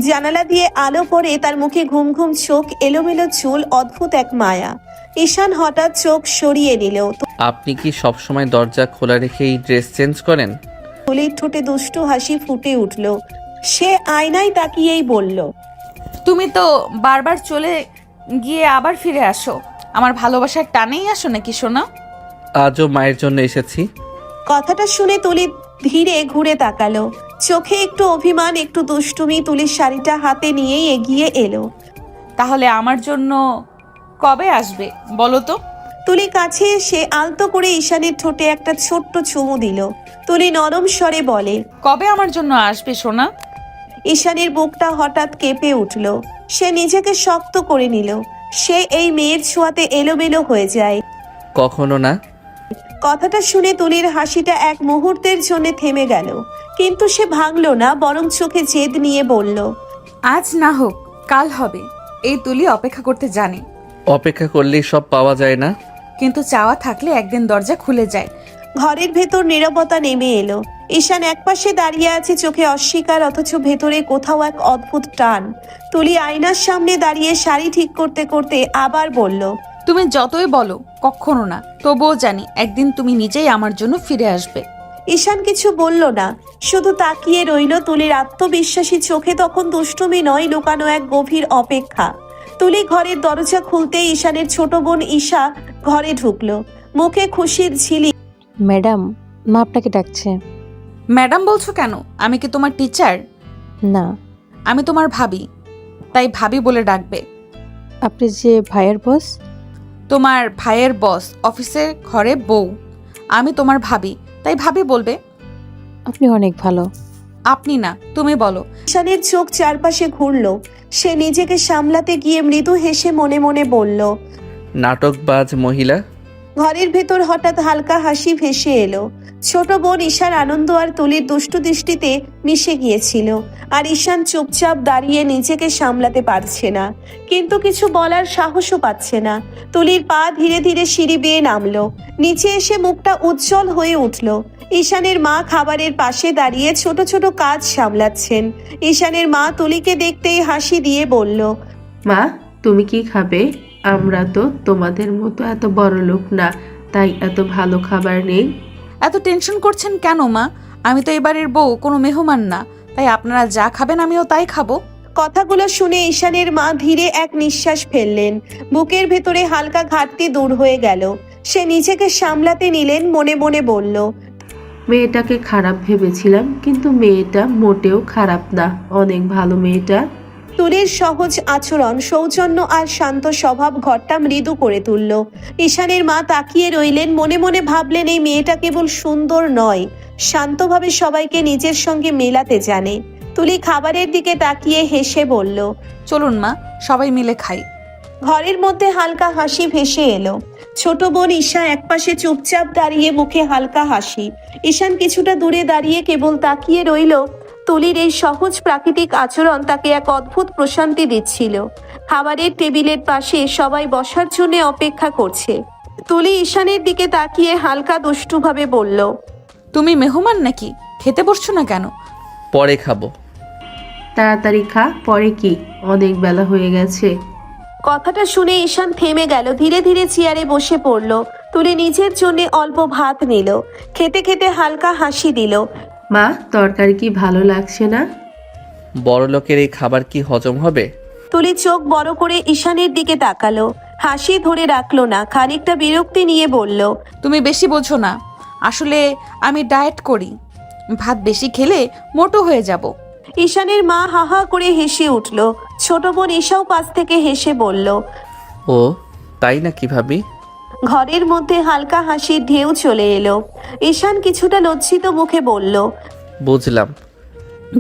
জানালা দিয়ে আলো পড়ে তার মুখে ঘুম ঘুম চোখ, এলোমেলো চুল, অদ্ভুত এক মায়া। ঈশান হঠাৎ চোখ সরিয়ে নিল।
আপনি কি সবসময় দরজা খোলা রেখেই ড্রেস চেঞ্জ করেন?
তুলির ঠোঁটে দুষ্টু হাসি ফুটে উঠল। সে আয়নায় তাকিয়েই বলল,
তুমি তো বারবার চলে গিয়ে আবার ফিরে আসো। আমার ভালোবাসার টানেই আসো নাকি সোনা?
আজও মায়ের জন্য এসেছি।
কথাটা শুনে তুলি ধীরে ঘুরে তাকালো। চোখে একটু অভিমান, একটু দুষ্টুমি। তুলির শাড়িটা হাতে নিয়েই এগিয়ে এলো।
তাহলে আমার জন্য কবে আসবে বলো তো?
তুলি কাছে এসে আলতো করে ঈশানের ঠোঁটে একটা ছোট্ট চুমু দিল। তুলি নরম স্বরে বলে,
কবে আমার জন্য আসবে সোনা?
ঈশানের বুকটা হঠাৎ কেঁপে উঠল। সে নিজেকে শক্ত করে নিল। সে এই মেয়ের ছোঁয়াতে এলোমেলো হয়ে যায়।
কখনো না।
কথাটা শুনে তুলির হাসিটা এক মুহূর্তের জন্য থেমে গেল, কিন্তু সে ভাঙলো না, বরং চোখে জেদ নিয়ে বলল,
আজ না হোক কাল হবে। এই তুলি অপেক্ষা করতে জানে।
অপেক্ষা করলেই সব পাওয়া যায় না।
কিন্তু চাওয়া থাকলে একদিন দরজা খুলে যায়।
ঘরের ভেতর নীরবতা নেমে এলো। ঈশান একপাশে দাঁড়িয়ে আছে, চোখে অস্বীকার, অথচ ভেতরে কোথাও এক অদ্ভুত টান। তুলি আয়নার সামনে দাঁড়িয়ে শাড়ি ঠিক করতে করতে আবার বলল,
তুমি যতই বলো কখনো না, তবুও জানি একদিন তুমি নিজেই আমার জন্য ফিরে আসবে।
ঈশান কিছু বলল না, শুধু তাকিয়ে রইল। তুলির আত্মবিশ্বাসী চোখে তখন দুষ্টুমি নয়, লুকানো এক গভীর অপেক্ষা। তুলি ঘরের দরজা খুলতে ঈশানের ছোট বোন ঈশা ঘরে ঢুকলো, মুখে খুশির ঝিলি।
ম্যাডাম, মা আপনাকে ডাকছে।
ম্যাডাম বলছো কেন? আমি কি তোমার টিচার?
না,
আমি তোমার ভাবি, তাই ভাবি বলে ডাকবে।
আপনি যে ভাইয়ের বস।
তোমার ভাইয়ের বস অফিসের ঘরে বউ। আমি তোমার ভাবি, তাই ভাবি বলবে।
আপনি অনেক ভালো।
আপনি না, তুমি বলো।
ঈশানের চোখ চারপাশে ঘুরলো। সে নিজেকে সামলাতে গিয়ে মৃদু হেসে মনে মনে বলল,
নাটকবাজ মহিলা।
ঘরের ভেতর হঠাৎ হালকা হাসি ভেসে এলো। ছোট বোন ঈশার আনন্দ আর তুলির দুষ্টু দৃষ্টিতে মিশে গিয়েছিল। আর ঈশান চুপচাপ দাঁড়িয়ে নিজেকে সামলাতে পারছে না, কিন্তু কিছু বলার সাহসও পাচ্ছে না। তুলির পা ধীরে ধীরে সিঁড়ি বেয়ে নামলো। নিচে এসে মুখটা উজ্জ্বল হয়ে উঠল। ঈশানের মা খাবারের পাশে দাঁড়িয়ে ছোট ছোট কাজ সামলাচ্ছেন। ঈশানের মা তুলিকে দেখতেই হাসি দিয়ে বলল,
মা, তুমি কি খাবে? আমরা তো তোমাদের মতো এত বড় লোক না, তাই এত ভালো খাবার নেই।
এত টেনশন করছেন কেন মা? আমি তো এবারের বউ, কোনো মেহমান না, তাই আপনারা যা খাবেন আমিও তাই খাবো।
কথাগুলো শুনে ঈশানের মা ধীরে এক নিঃশ্বাস ফেললেন। বুকের ভেতরে হালকা ঘাটতি দূর হয়ে গেল। সে নিজেকে সামলাতে নিলেন, মনে মনে বলল,
মেয়েটাকে খারাপ ভেবেছিলাম, কিন্তু মেয়েটা মোটেও খারাপ না, অনেক ভালো মেয়েটা।
তুলির সহজ আচরণ, সৌজন্য আর শান্ত স্বভাব ঘরটা মৃদু করে তুলল। ঈশানের মা তাকিয়ে রইলেন, মনে মনে ভাবলেন এই মেয়েটা কেবল সুন্দর নয়, শান্তভাবে সবাইকে নিজের সঙ্গে মেলাতে জানে। তুলি খাবারের দিকে তাকিয়ে হেসে বলল,
চলুন মা, সবাই মিলে খাই।
ঘরের মধ্যে হালকা হাসি ভেসে এলো। ছোট বোন ঈশা একপাশে চুপচাপ দাঁড়িয়ে, মুখে হালকা হাসি। ঈশান কিছুটা দূরে দাঁড়িয়ে কেবল তাকিয়ে রইল। তুলির এই সহজ প্রাকৃতিক আচরণ তাকে এক অদ্ভুত প্রশান্তি দিচ্ছিল। খাবারের টেবিলের পাশে সবাই বসার জন্য অপেক্ষা করছে। তুলি ঈশানের দিকে তাকিয়ে হালকা দুষ্টুভাবে বলল,
তুমি মেহমান নাকি? খেতে বসছো না কেন?
পরে খাবো।
তাড়াতাড়ি খা, পরে কি? অনেক বেলা হয়ে গেছে।
কথাটা শুনে ঈশান থেমে গেল, ধীরে ধীরে চেয়ারে বসে পড়ল। তুলি নিজের জন্য অল্প ভাত নিল, খেতে খেতে হালকা হাসি দিল।
মা, তরকারি কি ভালো লাগছে না?
বড় লোকের এই খাবার কি হজম হবে?
তুলি চোখ বড় করে ঈশানের দিকে তাকালো, হাসি ধরে রাখলো না, খানিকটা বিরক্তি নিয়ে বলল,
তুমি বেশি বোঝো না। আসলে আমি ডায়েট করি, ভাত বেশি খেলে মোটো হয়ে যাব।
ঈশানের মা হা হা করে হেসে উঠল। ছোট বোন ঈশাও পাশ থেকে হেসে বলল।
ও তাই নাকি ভাবি?
ঘরের মধ্যে হালকা হাসির ঢেউ চলে এলো। ঈশান কিছুটা লজ্জিত মুখে বলল,
বুঝলাম।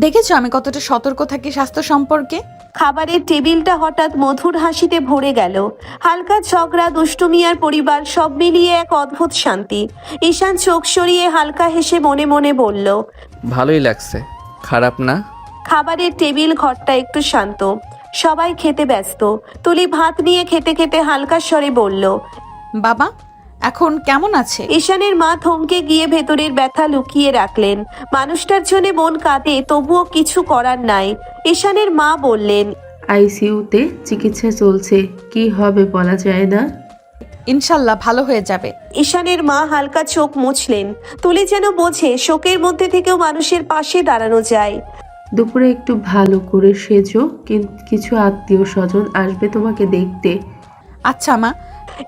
দেখেছো আমি কতটা সতর্ক থাকি স্বাস্থ্য সম্পর্কে।
খাবারের টেবিলটা হঠাৎ মধুর হাসিতে ভরে গেল। হালকা ঝগড়া, দুষ্টুমি আর পরিবার সব মিলিয়ে এক অদ্ভুত শান্তি। ঈশান চোখ সরিয়ে হালকা হেসে মনে মনে বলল,
ভালোই লাগছে, খারাপ না।
খাবারের টেবিল ঘরটা একটু শান্ত, সবাই খেতে ব্যস্ত। তুলি ভাত নিয়ে খেতে খেতে হালকা স্বরে বলল,
বাবা এখন কেমন আছে?
ঈশানের মা থমকে গিয়ে ভেতরের ব্যথা লুকিয়ে রাখলেন। মানুষটার জন্য মন কাঁদে, তবুও কিছু করার নাই। ঈশানের মা বললেন,
আইসিইউতে চিকিৎসা চলছে, কি হবে বলা যায় না।
ইনশাল্লাহ ভালো হয়ে যাবে।
ঈশানের মা হালকা চোখ মুছলেন। তুলি যেন বোঝে শোকের মধ্যে থেকেও মানুষের পাশে দাঁড়ানো যায়।
দুপুরে একটু ভালো করে সেজো, কিছু আত্মীয় স্বজন আসবে তোমাকে দেখতে।
আচ্ছা মা।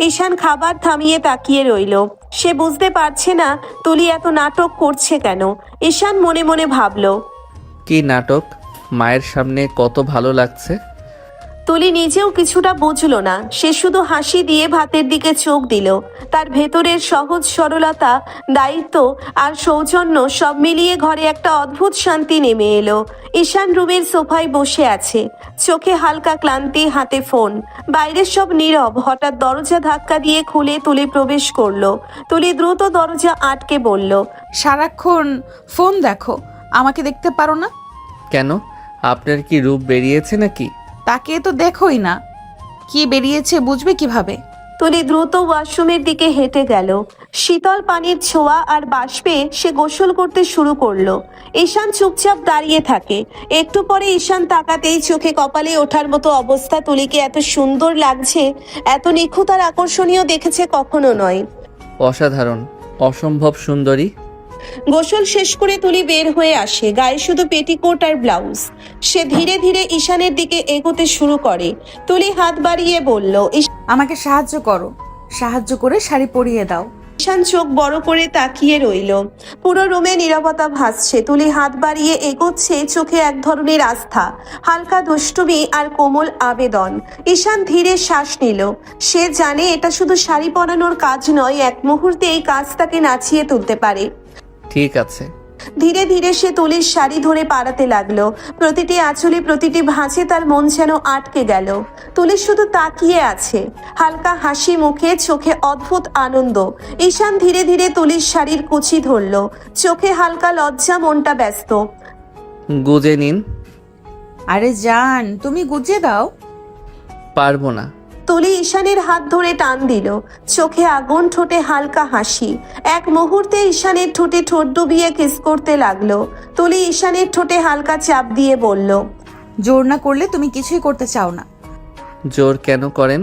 ঈশান খাবার থামিয়ে তাকিয়ে রইল। সে বুঝতে পারছে না তুলি এত নাটক করছে কেন। ঈশান মনে মনে ভাবল,
কি নাটক? মায়ের সামনে কত ভালো লাগছে।
তুলি নিজেও কিছুটা বুঝলো না। সে শুধু হাসি দিয়ে ভাতের দিকে চোখ দিল। তার ভেতরের সহজ সরলতা, দায়িত্ব আর সৌজন্য সব মিলিয়ে ঘরে একটা অদ্ভুত শান্তি নেমে এলো। ঈশান রুমের সোফায় বসে আছে, চোখে হালকা ক্লান্তি, হাতে ফোন। বাইরের সব নীরব। হঠাৎ দরজা ধাক্কা দিয়ে খুলে তুলি প্রবেশ করলো। তুলি দ্রুত দরজা আটকে বলল,
সারাক্ষণ ফোন দেখো, আমাকে দেখতে পারো না?
কেন, আপনার কি রূপ বেরিয়েছে নাকি?
তাকে তো দেখোই না, কি বেরিয়েছে বুঝবে কিভাবে?
তুলি দ্রুত ওয়াশরুমের দিকে হেঁটে গেল। শীতল পানির ছোঁয়া আর বাষ্পে সে গোসল করতে শুরু করলো। ঈশান চুপচাপ দাঁড়িয়ে থাকে। একটু পরে ঈশান তাকাতেই চোখে কপালে ওঠার মতো অবস্থা। তুলিকে এত সুন্দর লাগছে, এত নিখুঁত আর আকর্ষণীয় দেখেছে কখনো নয়।
অসাধারণ, অসম্ভব সুন্দরী।
গোসল শেষ করে তুলি বের হয়ে আসে, গায়ে শুধু পেটিকোট আর ব্লাউজ। সে ধীরে ধীরে ঈশানের দিকে এগোতে শুরু করে। তুলি হাত বাড়িয়ে বলল,
আমাকে সাহায্য করো, সাহায্য করে শাড়ি পরিয়ে দাও।
ঈশান চোখ বড় করে তাকিয়ে রইল। পুরো রুমে নীরবতা ভাসছে। তুলি হাত বাড়িয়ে এগোচ্ছে, চোখে এক ধরনের আস্থা, হালকা দুষ্টুমি আর কোমল আবেদন। ঈশান ধীরে শ্বাস নিল। সে জানে এটা শুধু শাড়ি পরানোর কাজ নয়, এক মুহূর্তে এই কাজ তাকে নাচিয়ে তুলতে পারে।
ঠিক আছে।
ধীরে ধীরে সে তুলির শাড়ি ধরে পাড়াতে লাগলো। প্রতিটি আঁচলে, প্রতিটি ভাঁজে তার মন যেন আটকে গেল। তুলি শুধু তাকিয়ে আছে, হালকা হাসি মুখে, চোখে অদ্ভুত আনন্দ। ঈশান ধীরে ধীরে তুলির শাড়ির কুচি ধরল, চোখে হালকা লজ্জা, মনটা ব্যস্ত।
গুজে নিন।
আরে জান, তুমি গুজিয়ে দাও।
পারবো না।
তুলি ঈশানের হাত ধরে টান দিল, চোখে আগুন, ঠোঁটে হালকা হাসি। এক মুহূর্তে ঈশানের ঠোঁটে ঠোঁট ডুবিয়ে কিস করতে লাগলো। তুলি ঈশানের ঠোঁটে হালকা চাপ দিয়ে বলল,
জোর না করলে তুমি কিছুই করতে চাও না।
জোর কেন করেন?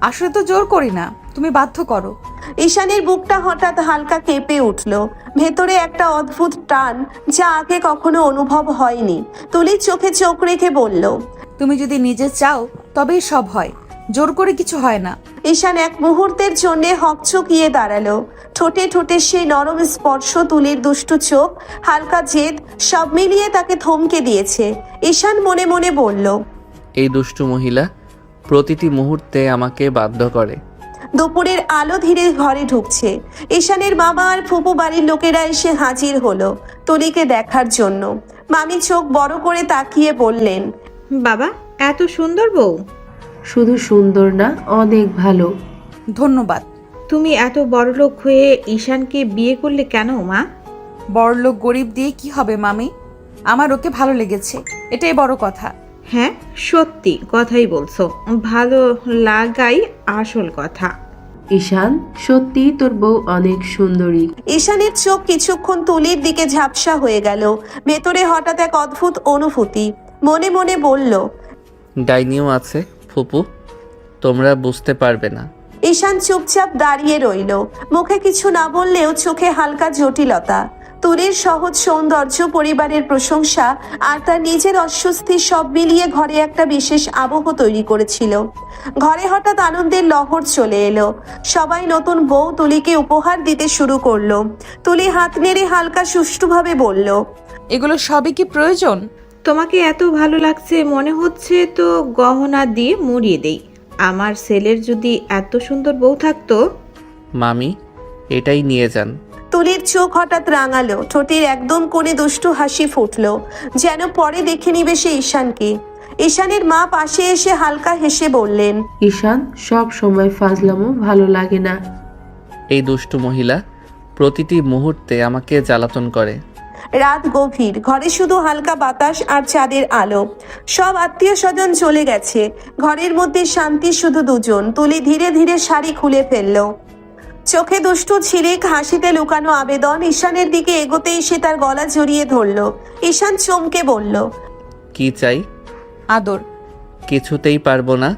আসলে তো জোর করি না, তুমি বাধ্য করো।
ঈশানের বুকটা হঠাৎ হালকা কেঁপে উঠল। ভেতরে একটা অদ্ভুত টান, যা আগে কখনো অনুভব হয়নি। তুলি চোখে চোখ রেখে বলল,
তুমি যদি নিজে চাও তবেই সব হয়, জোর করে কিছু হয় না।
ঈশান এক মুহূর্তের জন্য হকচকিয়ে দাঁড়ালো। ঠোঁটে ঠোঁটে সেই নরম স্পর্শ, তুলির দুষ্টু চোখ, হালকা জেদ, সব মিলিয়ে তাকে থমকে দিয়েছে। ঈশান মনে মনে বলল,
এই দুষ্টু মহিলা প্রতিটি মুহূর্তে আমাকে বাধ্য করে।
দুপুরের আলো ধীরে ঘরে ঢুকছে। ঈশানের বাবা আর ফুপু বাড়ির লোকেরা এসে হাজির হলো তুলিকে দেখার জন্য। মামি চোখ বড় করে তাকিয়ে বললেন,
বাবা, এত সুন্দর বউ।
শুধু সুন্দর না, অনেক ভালো।
ধন্যবাদ।
তুমি এত বড়লোক হয়ে ঈশানকে বিয়ে করলে কেন মা?
বড়লোক গরিব দিয়ে কি হবে মামি, আমার ওকে ভালো লেগেছে, এটাই বড় কথা।
হ্যাঁ, সত্যি কথাই বলছো, ভালো লাগাই আসল কথা।
ঈশান, সত্যি তোর বউ অনেক সুন্দরী।
ঈশানের চোখ কিছুক্ষণ তুলির দিকে ঝাপসা হয়ে গেল। ভেতরে হঠাৎ এক অদ্ভুত অনুভূতি। মনে মনে বলল,
ডাইনিও আছে ফুপু, তোমরা বুঝতে পারবে না।
ঈশান চুপচাপ দাঁড়িয়ে রইল, মুখে কিছু না বললেও চোখে হালকা জটিলতা। তুলির সহজ সৌন্দর্য, পরিবারের প্রশংসা আর তার নিজের অস্বস্তি সব মিলিয়ে ঘরে একটা বিশেষ আবহ তৈরি করেছিল। ঘরে হঠাৎ আনন্দের লহর চলে এলো। সবাই নতুন বউ তুলিকে উপহার দিতে শুরু করলো। তুলি হাত নেড়ে হালকা সুষ্ঠুভাবে বলল,
এগুলো সবই কি প্রয়োজন?
তোমাকে এত ভালো লাগছে মনে হচ্ছে তো গহনা দিয়ে মুড়িয়ে দেই। আমার ছেলের যদি এত সুন্দর বউ থাকতো।
মামি, এটাই নিয়ে যান।
তুলির চোখ হঠাৎ রাঙালো, ঠোঁটের একদম কোণে দুষ্টু হাসি ফুটলো, যেন পরে দেখে নিবে সে ঈশানকে। ঈশানের মা পাশে এসে হালকা হেসে বললেন,
ঈশান, সব সময় ফাজলামো ভালো লাগে না।
এই দুষ্টু মহিলা প্রতিটি মুহূর্তে আমাকে জ্বালাতন করে।
রাত গভীর, ঘরে শুধু হালকা বাতাস আর চাঁদের আলো। সব আত্মীয় স্বজন চলে গেছে, ঘরের মধ্যে শান্তি, শুধু দুজন। তুলি ধীরে ধীরে শাড়ি খুলে ফেললো, চোখে দুষ্টু ঝিলিক, হাসিতে লুকানো আবেদন। ঈশানের দিকে এগোতেই সে তার গলা জড়িয়ে ধরলো। ঈশান চমকে বলল,
কি চাই?
আদর।
কিছুতেই পারবো না।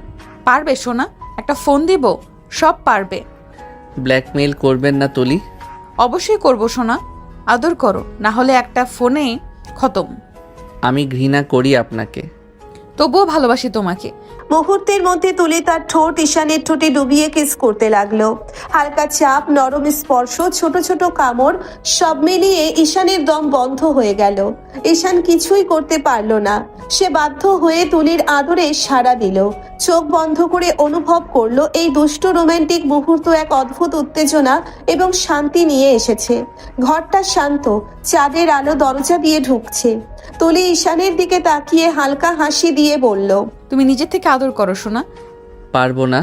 পারবে সোনা, একটা ফোন দিব, সব পারবে।
ব্ল্যাকমেইল করবেন না তুলি?
অবশ্যই করবো সোনা, আদর করো, না হলে একটা ফোনে খতম।
আমি ঘৃণা করি আপনাকে।
তবুও ভালোবাসি তোমাকে।
মুহূর্তের মধ্যে তুলি তার ঠোঁট ঈশানের ঠোঁটে ডুবিয়ে কিস করতে লাগলো। হালকা চাপ, নরম স্পর্শ, ছোট ছোট কামড়, সব মিলিয়ে ঈশানের দম বন্ধ হয়ে গেল। ঈশান কিছুই করতে পারল না। সে বাধ্য হয়ে তুলির আদরে সাড়া দিল। চোখ বন্ধ করে অনুভব করলো এই দুষ্ট রোমান্টিক মুহূর্ত এক অদ্ভুত উত্তেজনা এবং শান্তি নিয়ে এসেছে। ঘরটা শান্ত, চাঁদের আলো দরজা দিয়ে ঢুকছে। তুলি ঈশানের দিকে তাকিয়ে হালকা হাসি দিয়ে বলল,
তুমি নিজের থেকে আদর করো সোনা।
পারবো না।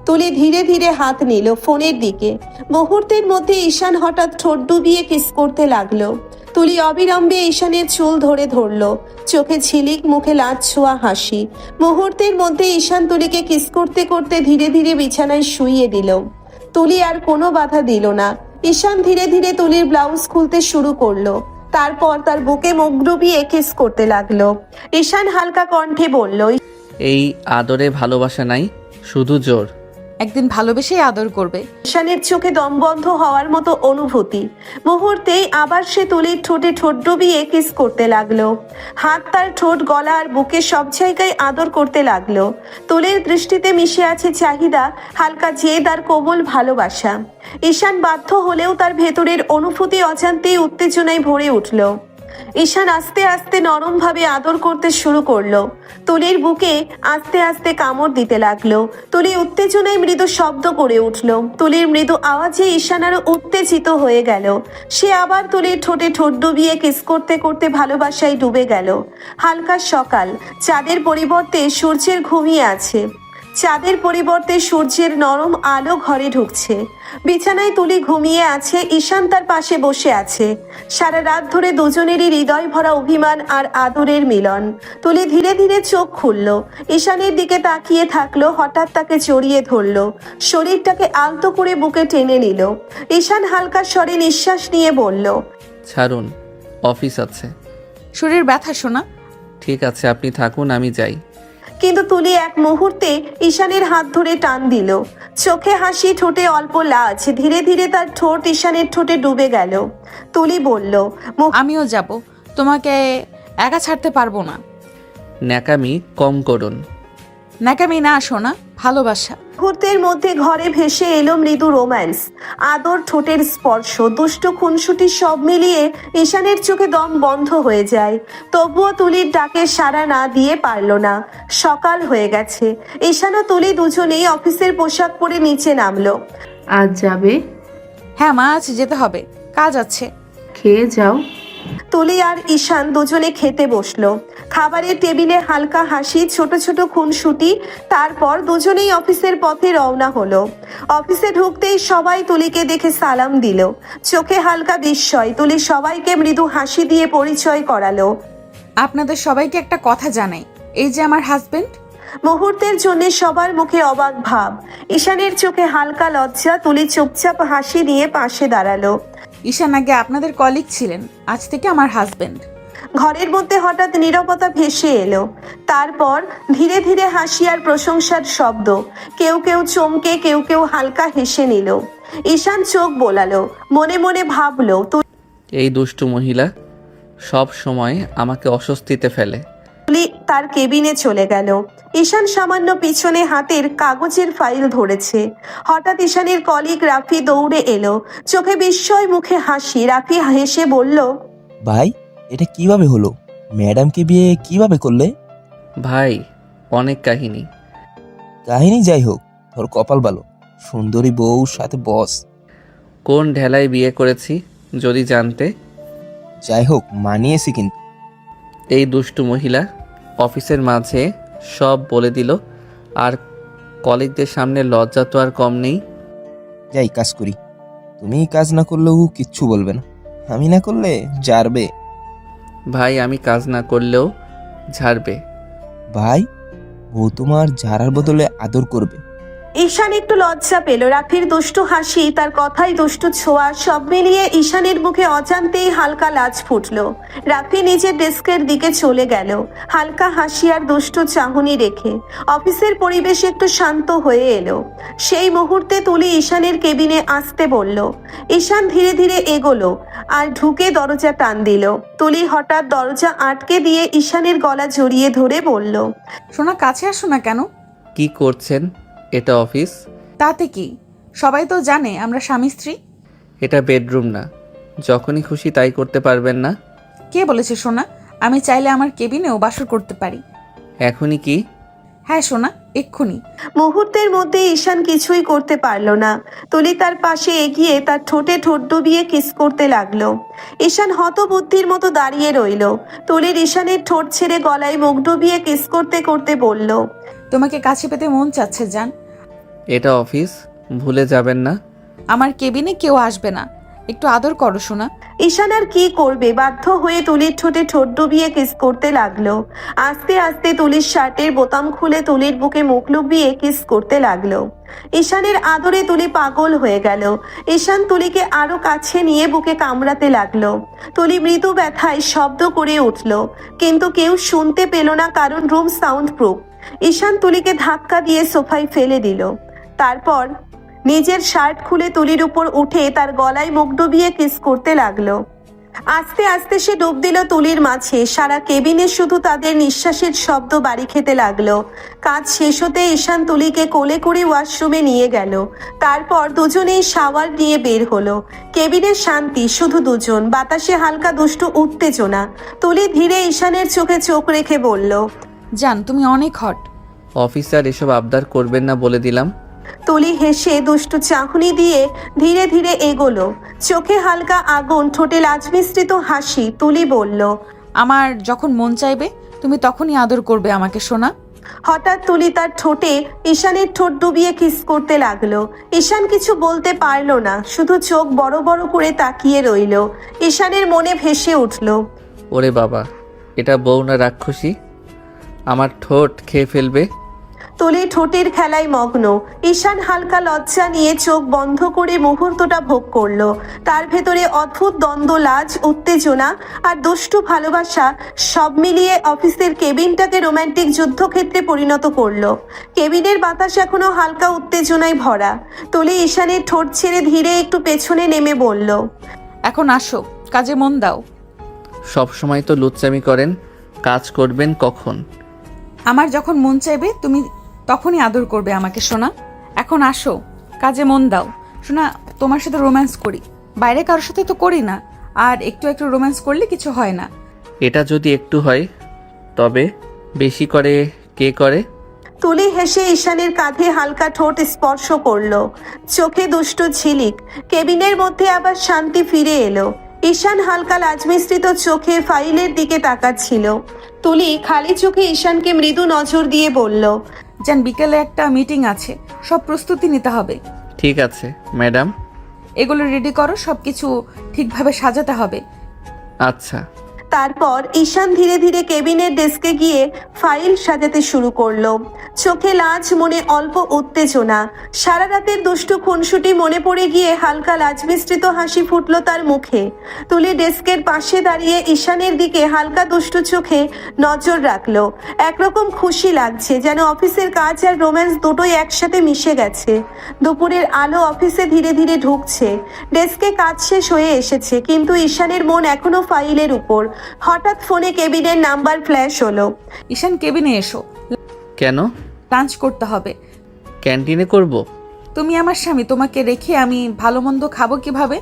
তুলি ধীরে ধীরে হাত নিল ফোনের দিকে। মুহূর্তের মধ্যে ঈশান হঠাৎ ঠোঁট ডুবিয়ে কিস করতে লাগলো। তুলি অবিলম্বে ঈশানের চুল ধরে ধরলো, চোখে ঝিলিক, মুখে লাজ ছোঁয়া হাসি। মুহূর্তের মধ্যে ঈশান তুলিকে কিস করতে করতে ধীরে ধীরে বিছানায় শুইয়ে দিল। তুলি আর কোনো বাধা দিল না। ঈশান ধীরে ধীরে তুলির ব্লাউজ খুলতে শুরু করলো। তারপর তার বুকে মুখ ডুবিয়ে কিস করতে লাগলো। ঈশান হালকা কণ্ঠে বলল,
এই আদরে ভালোবাসা নাই, শুধু জোর।
একদিন ভালোবেসেই আদর করবে।
ঈশানের চোখে দম বন্ধ হওয়ার মতো অনুভূতি। মুহূর্তেই আবার সে তুলির ঠোঁটে ঠোঁট ডুবিয়ে কিস করতে লাগলো। হাত তার ঠোঁট, গলা আর বুকে সব জায়গায় আদর করতে লাগলো। তুলির দৃষ্টিতে মিশে আছে চাহিদা, হালকা জেদ আর কোমল ভালোবাসা। ঈশান বাধ্য হলেও তার ভেতরের অনুভূতি অজান্তেই উত্তেজনায় ভরে উঠল। ঈশান আস্তে আস্তে নরম ভাবে আদর করতে শুরু করলো। তুলির বুকে আস্তে আস্তে কামড় দিতে লাগলো। তুলি উত্তেজনায় মৃদু শব্দ করে উঠল। তুলির মৃদু আওয়াজে ঈশান আরো উত্তেজিত হয়ে গেল। সে আবার তুলির ঠোঁটে ঠোঁট ডুবিয়ে কিস করতে করতে ভালোবাসায় ডুবে গেল। হালকা সকাল, চাঁদের পরিবর্তে সূর্যের ঘুমিয়ে আছে। চাঁদের পরিবর্তে সূর্যের নরম আলো ঘরে ঢুকছে। বিছানায় তুলি ঘুমিয়ে আছে, ঈশান তার পাশে বসে আছে। সারা রাত ধরে দুজনেরই হৃদয় ভরা অভিমান আর আদরের মিলন। তুলি ধীরে ধীরে চোখ খুলল, ঈশানের দিকে তাকিয়ে থাকলো। হঠাৎ তাকে জড়িয়ে ধরলো, শরীরটাকে আলতো করে বুকে টেনে নিল। ঈশান হালকা স্বরে নিঃশ্বাস নিয়ে বলল,
ছাড়ুন, অফিস আছে।
শরীর ব্যথা সোনা।
ঠিক আছে, আপনি থাকুন, আমি যাই।
কিন্তু তুলি এক মুহূর্তে ঈশানের হাত ধরে টান দিল। চোখে হাসি, ঠোঁটে অল্প লাজ। ধীরে ধীরে তার ঠোঁট ঈশানের ঠোঁটে ডুবে গেল। তুলি বলল,
আমিও যাব, তোমাকে একা ছাড়তে পারবো না।
ন্যাকামি কম করুন।
ন্যাকামি না সোনা, ভালোবাসা।
মুহূর্তের মধ্যে ঘরে ভেসে এলো মৃদু রোম্যান্স, আদর, ঠোঁটের স্পর্শ, দুষ্ট খুনসুটি, সব মিলিয়ে ঈশানের চোখে দম বন্ধ হয়ে যায়। তবুও তুলির ডাকে সাড়া না দিয়ে পারল না। সকাল হয়ে গেছে। ঈশান ও তুলি দুজনেই অফিসের পোশাক পরে নিচে নামলো।
আজ যাবে?
হ্যাঁ মা, আজ যেতে হবে, কাজ আছে।
খেয়ে যাও।
তুলি আর ঈশান দুজনে খেতে বসলো। খাবারের টেবিলে হালকা হাসি, ছোট ছোট খুনসুটি। তারপর দুজনেই অফিসের পথে রওনা হলো। অফিসে ঢুকতেই সবাই তুলিকে দেখে সালাম দিল। চোখে হালকা বিস্ময়। তুলি সবাইকে মৃদু হাসি দিয়ে পরিচয় করালো।
আপনাদের সবাইকে একটা কথা জানাই, এই যে আমার হাজবেন্ড।
মুহূর্তের জন্য সবার মুখে অবাক ভাব। ঈশানের চোখে হালকা লজ্জা। তুলি চুপচাপ হাসি নিয়ে পাশে দাঁড়ালো।
ঈশান আগে আপনাদের কলিগ ছিলেন, আজ থেকে আমার হাজবেন্ড।
ঘরের মধ্যে হঠাৎ নীরবতা ভেসে এলো। তারপর ধীরে ধীরে হাসি আর প্রশংসার শব্দ। কেউ কেউ চমকে, কেউ কেউ হালকা হেসে নিল। ঈশান চোখ বোলালো, মনে মনে ভাবলো,
এই দুষ্টু মহিলা সব সময় আমাকে অস্বস্তিতে ফেলে।
তুলি তার কেবিনে চলে গেল। ঈশান সামান্য পিছনে হাতের কাগজের ফাইল ধরেছে। হঠাৎ ঈশানের কলিগ রাফি দৌড়ে এলো। চোখে বিস্ময়, মুখে হাসি। রাফি হেসে বলল,
ভাই, এটা কিভাবে হলো? ম্যাডামকে বিয়ে কিভাবে করলে?
ভাই, অনেক কাহিনী।
কাহিনী যাই হোক, তোর কপাল ভালো, সুন্দরী বউর সাথে বস।
কোন ঢেলায় বিয়ে করেছি যদি জানতে।
যাই হোক, মানিয়েছি কিন্তু।
এই দুষ্টু মহিলা অফিসের মাঝে সব বলে দিল, আর কলিগদের সামনে লজ্জা তো আর কম নেই।
যাই কাজ করি, তুমি কাজ না করলেও কিচ্ছু বলবে না, আমি না করলে জারবে।
ভাই, আমি কাজ না করলেও ঝাড়বে।
ভাই, বউ তোমার ঝাড়ার বদলে আদর করবে,
ঈশান একটু লজ্জা পেল। রাফির দুষ্টু হাসি, তার কথাই দুষ্টু ছোঁয়া, সব মিলিয়ে ঈশানের মুখে অজান্তেই হালকা লাজ ফুটল। রাফি নিজের ডেস্কের দিকে চলে গেল, হালকা হাসি আর দুষ্টু চাহনি রেখে। অফিসের পরিবেশ একটু শান্ত হয়ে এলো। সেই মুহূর্তে তুলি ঈশানের কেবিনে আসতে বলল। ঈশান ধীরে ধীরে এগোলো আর ঢুকে দরজা টান দিল। তুলি হঠাৎ দরজা আটকে দিয়ে ঈশানের গলা জড়িয়ে ধরে বলল,
সোনা কাছে আসো না কেন?
কি করছেন? এটা অফিস।
তাতে কি, সবাই তো জানে আমরা স্বামী স্ত্রী।
এটা বেডরুম না, যখনই খুশি তাই করতে পারবেন না।
কে বলেছে সোনা? আমি চাইলে আমার কেবিনেও বাসর করতে পারি।
এখনই কি?
হ্যাঁ সোনা, এক্ষুনি।
মুহূর্তের মধ্যে ঈশান কিছুই করতে পারল না। তুলি তার পাশে এগিয়ে তার ঠোঁটে ঠোঁট ডুবিয়ে কিস করতে লাগলো। ঈশান হতবুদ্ধির মতো দাঁড়িয়ে রইল। তুলির ঈশানের ঠোঁট ছেড়ে গলায় মুখ ডুবিয়ে কিস করতে করতে বলল,
তোমাকে কাছে পেতে মন চাচ্ছে জান।
এটা অফিস, ভুলে যাবেন না।
আমার কেবিনে কেউ আসবে না, একটু আদর করো সোনা।
ঈশান আর কি করবে, বাধ্য হয়ে তুলির ঠোঁটে ঠোঁট ডুবিয়ে কিস করতে লাগলো। আস্তে আস্তে তুলির শার্টের বোতাম খুলে তুলির বুকে মুখ ডুবিয়ে কিস করতে লাগলো। ঈশানের আদরে তুলি পাগল হয়ে গেল। ঈশান তুলিকে আরো কাছে নিয়ে বুকে কামড়াতে লাগলো। তুলি মৃদু ব্যথায় শব্দ করে উঠল, কিন্তু কেউ শুনতে পেল না, কারণ রুম সাউন্ড প্রুফ। ঈশান তুলিকে ধাক্কা দিয়ে সোফায় ফেলে দিল। তারপর নিজের শার্ট খুলে তুলির উপর উঠে তার গলায় মুখ ডুবিয়ে কিস করতে লাগলো। আস্তে আস্তে সে ডুব দিল তুলির মাঝে। সারা কেবিনে শুধু তাদের নিঃশ্বাসের শব্দ বাড়ি খেতে লাগলো। কাজ শেষ হতে ঈশান তুলিকে কোলে করে ওয়াশরুমে নিয়ে গেল। তারপর দুজনেই শাওয়ার নিয়ে বের হলো। কেবিনের শান্তি, শুধু দুজন, বাতাসে হালকা দুষ্টু উত্তেজনা। তুলি ধীরে ঈশানের চোখে চোখ রেখে বলল,
জান তুমি অনেক হট।
অফিসার এসব আবদার করবেন না বলে দিলাম।
তুলি হেসে দুষ্টু চাহনি দিয়ে ধীরে ধীরে এগোলো। চোখে হালকা আগুন, ঠোঁটে লাজ মিশ্রিত হাসি। তুলি বলল,
আমার যখন মন চাইবে তুমি তখনই আদর করবে আমাকে সোনা।
হঠাৎ তুলি তার ঠোঁটে ঈশানের ঠোঁট ডুবিয়ে কিস করতে লাগলো। ঈশান কিছু বলতে পারলো না, শুধু চোখ বড় বড় করে তাকিয়ে রইল। ঈশানের মনে ভেসে উঠল,
ওরে বাবা, এটা বউ না রাক্ষসী, আমার ঠোঁট খেয়ে ফেলবে।
তুলি ঠোঁটের খেলায় মগ্ন। ঈশান হালকা লজ্জা নিয়ে চোখ বন্ধ করে মুহূর্তটা ভোগ করলো। তার ভেতরে অদ্ভুত দ্বন্দ্ব, লাজ, উত্তেজনা আর দুষ্টু ভালোবাসা সব মিলিয়ে অফিসের কেবিনটাকে রোমান্টিক যুদ্ধক্ষেত্রে পরিণত করলো। কেবিনের বাতাস এখনো হালকা উত্তেজনায় ভরা। তুলি ঈশানের ঠোঁট ছেড়ে ধীরে একটু পেছনে নেমে বলল,
এখন আসো, কাজে মন দাও।
সব সময় তো লুচ্চামি করেন, কাজ করবেন কখন?
আমার যখন মন চাইবে তুমি তখনই আদর করবে আমাকে সোনা। এখন আসো, কাজে মন দাও। সোনা, তোমার সাথে রোম্যান্স করি, বাইরে কারোর সাথে তো করি না, আর একটু একটু রোম্যান্স করলে কিছু হয় না।
এটা যদি একটু হয়, তবে বেশি করে কে করে?
তুলি হেসে ঈশানের কাঁধে হালকা ঠোঁট স্পর্শ করলো। চোখে দুষ্টু ঝিলিক। কেবিনের মধ্যে আবার শান্তি ফিরে এলো। ঈশান হালকা লাজমিশ্রিত চোখে ফাইলের দিকে তাকাচ্ছিল। তুলি খালি চোখে ঈশানকে মৃদু নজর দিয়ে বলল,
জান বিকেলে একটা মিটিং আছে, সব প্রস্তুতি নিতে হবে।
ঠিক আছে ম্যাডাম।
এগুলো রেডি করো, সব কিছু ঠিকভাবে সাজাতে হবে।
আচ্ছা।
তারপর ঈশান ধীরে ধীরে কেবিনের ডেস্কে গিয়ে ফাইল সাজাতে শুরু করলো। চোখে লাজ, মনে অল্প উত্তেজনা। সারা রাতের দুষ্টু খুনসুটি মনে পড়ে গিয়ে হালকা লাজ মিশ্রিত হাসি ফুটলো তার মুখে। তুলি ডেস্কের পাশে দাঁড়িয়ে ঈশানের দিকে হালকা দুষ্টু চোখে নজর রাখলো। একরকম খুশি লাগছে, যেন অফিসের কাজ আর রোম্যান্স দুটোই একসাথে মিশে গেছে। দুপুরের আলো অফিসে ধীরে ধীরে ঢুকছে। ডেস্কে কাজ শেষ হয়ে এসেছে, কিন্তু ঈশানের মন এখনো ফাইলের উপর। হঠাৎ ফোনে কেবিনের নাম্বার ফ্ল্যাশ হলো।
ঈশান কেবিনে এসো,
কেন?
লাঞ্চ করতে হবে।
ক্যান্টিনে করব?
তুমি আমার স্বামী, তোমাকে রেখে আমি ভালো মন্দ খাবো কিভাবে?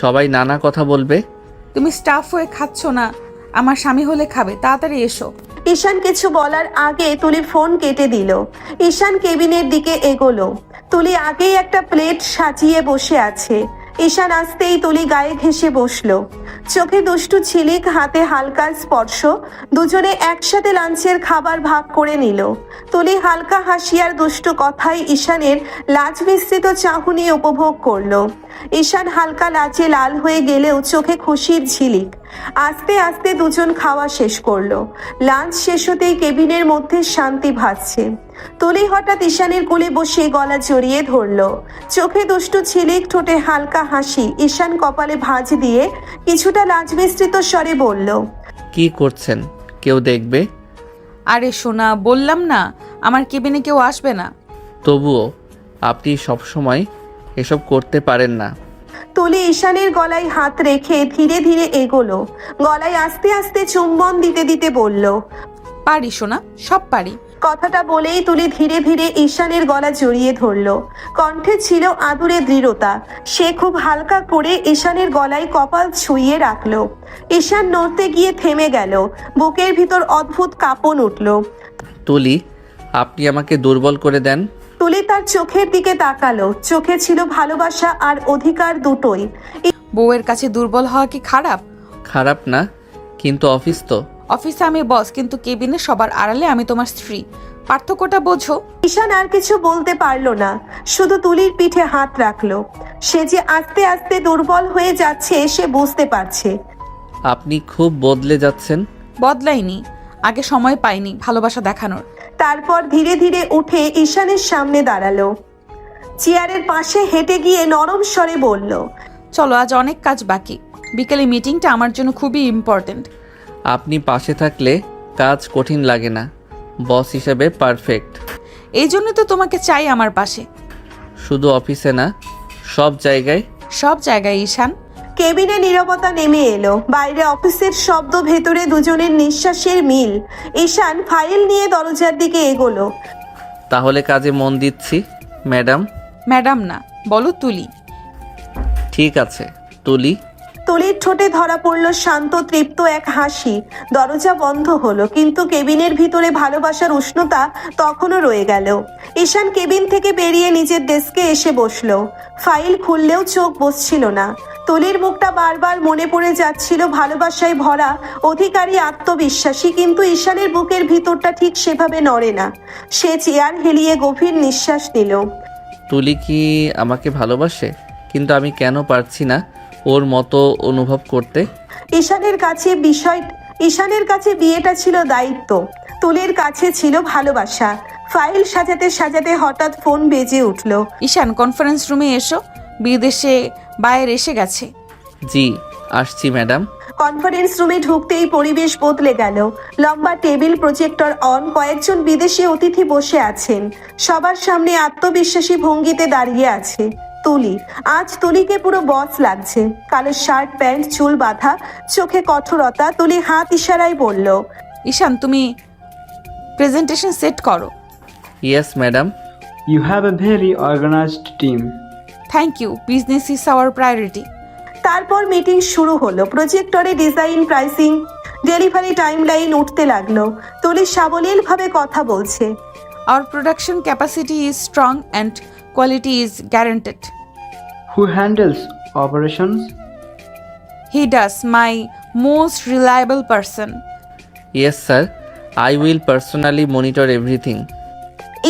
সবাই নানা কথা বলবে।
তুমি স্টাফ হয়ে খাচ্ছ না, আমার স্বামী হলে খাবে, তাড়াতাড়ি এসো।
ঈশান কিছু বলার আগে তুলি ফোন কেটে দিল। ঈশান কেবিনের দিকে এগোলো। তুলি আগেই একটা প্লেট সাজিয়ে বসে আছে। ঈশান আসতেই তুলি গায়ে ঘেঁষে বসলো। চোখে দুষ্টু ঝিলিক, হাতে হালকা স্পর্শ। দুজনে একসাথে লাঞ্চের খাবার ভাগ করে নিল। তুলি হালকা হাসি আর দুষ্টু কথায় ঈশানের লাজ মিশ্রিত চাহনি উপভোগ করলো। ঈশান হালকা লাজে লাল হয়ে গেলেও চোখে খুশির ঝিলিক। আস্তে আস্তে দুজন খাওয়া শেষ করলো। লাঞ্চ শেষ হতেই কেবিনের মধ্যে শান্তি ভাসছে। তুলি হঠাৎ ঈশানের কোলে বসে গলা জড়িয়ে ধরলো। চোখে দুষ্টু ঝিলিক, ঠোঁটে হালকা হাসি। ঈশান কপালে ভাঁজ দিয়ে কিছুটা লাজ মিশ্রিত স্বরে বলল,
কি করছেন? কেউ দেখবে?
আরে সোনা, বললাম না আমার কেবিনে কেউ আসবে না।
তবুও আপনি সবসময় এসব করতে পারেন না।
তুলি ঈশানের গলায় হাত রেখে ধীরে ধীরে এগোলো। গলায় আস্তে আস্তে চুম্বন দিতে দিতে বলল,
পারি সোনা, সব পারি।
কথাটা বলেই তুলি ধীরে ধীরে ঈশানের গলা জড়িয়ে ধরলো। কণ্ঠে ছিল আদুরে দৃঢ়তা। সে খুব হালকা করে ঈশানের গলায় কপাল ছুঁয়ে রাখলো। ঈশান নড়তে গিয়ে থেমে গেল। বুকের ভিতর অদ্ভুত কাঁপন উঠল।
তুলি, আপনি আমাকে দুর্বল করে দেন।
তুলি তার চোখের দিকে তাকালো। চোখে ছিল ভালোবাসা আর অধিকার দুটোই।
বউয়ের কাছে দুর্বল হওয়া কি খারাপ?
খারাপ না, কিন্তু অফিস তো।
অফিসে আমি বস, কিন্তু কেবিনে সবার আড়ালে আমি তোমার স্ত্রী। পার্থক্যটা বোঝো।
ঈশান আর কিছু বলতে পারলো না, শুধু তুলির পিঠে হাত রাখলো। সে যে আস্তে আস্তে দুর্বল হয়ে যাচ্ছে সে বুঝতে পারছে।
আপনি খুব বদলে যাচ্ছেন।
বদলাইনি, আগে সময় পাইনি ভালোবাসা দেখানোর।
তারপর ধীরে ধীরে উঠে ঈশানের সামনে দাঁড়ালো। চেয়ারের পাশে হেঁটে গিয়ে নরম স্বরে বলল,
চলো, আজ অনেক কাজ বাকি। বিকেলে মিটিংটা আমার জন্য খুবই ইম্পর্ট্যান্ট।
আপনি পাশে থাকলে কাজ কঠিন লাগে না। বস হিসেবে পারফেক্ট।
এই জন্য তো তোমাকে চাই আমার পাশে।
শুধু অফিসে না, সব জায়গায়।
সব জায়গায় ঈশান।
কেবিনে নীরবতা নেমে এলো। বাইরে অফিসের শব্দ, ভেতরে দুজনের নিঃশ্বাসের মিল। ঈশান ফাইল নিয়ে দরজার দিকে এগোলো।
তাহলে কাজে মন দিচ্ছি ম্যাডাম।
ম্যাডাম না, বলো তুলি।
ঠিক আছে তুলি।
তুলির ঠোঁটে ধরা পড়ল শান্ত তৃপ্ত এক হাসি। দরজা বন্ধ হলো, কিন্তু কেবিনের ভিতরে ভালোবাসার উষ্ণতা তখনও রয়ে গেল। ঈশান কেবিন থেকে বেরিয়ে নিজের ডেস্কে এসে বসলো। ফাইল খুললেও চোখ বসছিল না। তুলির মুখটা বারবার মনে পড়ে যাচ্ছিল, ভালোবাসায় ভরা, অধিকারী, আত্মবিশ্বাসী, কিন্তু ঈশানের বুকের ভিতরটা ঠিক সেভাবে নড়ে না। সে চেয়ার হেলিয়ে গভীর নিঃশ্বাস নিল।
তুলি কি আমাকে ভালোবাসে? কিন্তু আমি কেন পারছি না ওর মতো অনুভব করতে?
ঈশানের কাছে বিয়েটা ছিল দায়িত্ব, তুলির কাছে ছিল ভালোবাসা। ফাইল সাজাতে সাজাতে হঠাৎ ফোন বেজে উঠল।
ঈশান, কনফারেন্স রুমে এসো, বিদেশে বায়ের এসে গেছে।
জি আসছি ম্যাডাম।
কনফারেন্স রুমে ঢুকতেই পরিবেশ বদলে গেল। লম্বা টেবিল, প্রজেক্টর অন, কয়েকজন বিদেশি অতিথি বসে আছেন। সবার সামনে আত্মবিশ্বাসী ভঙ্গিতে দাঁড়িয়ে আছে তুলি। আজ তুলিকে পুরো বস লাগছে। কালো শার্ট, প্যান্ট, চুল বাঁধা, চোখে কঠোরতা। তুলি হাত ইশারায় বলল,
ঈশান, তুমি প্রেজেন্টেশন সেট করো।
Yes madam.
You have a very organized team.
Thank you, business is our priority.
তারপর মিটিং শুরু হলো। প্রজেক্টরে ডিজাইন, প্রাইসিং, ডেলিভারি টাইমলাইন উঠতে লাগলো। তুলি সাবলীলভাবে কথা বলছে।
Our production capacity is strong and quality is guaranteed.
Who handles operations?
He does, my most reliable person.
Yes sir, I will personally monitor everything.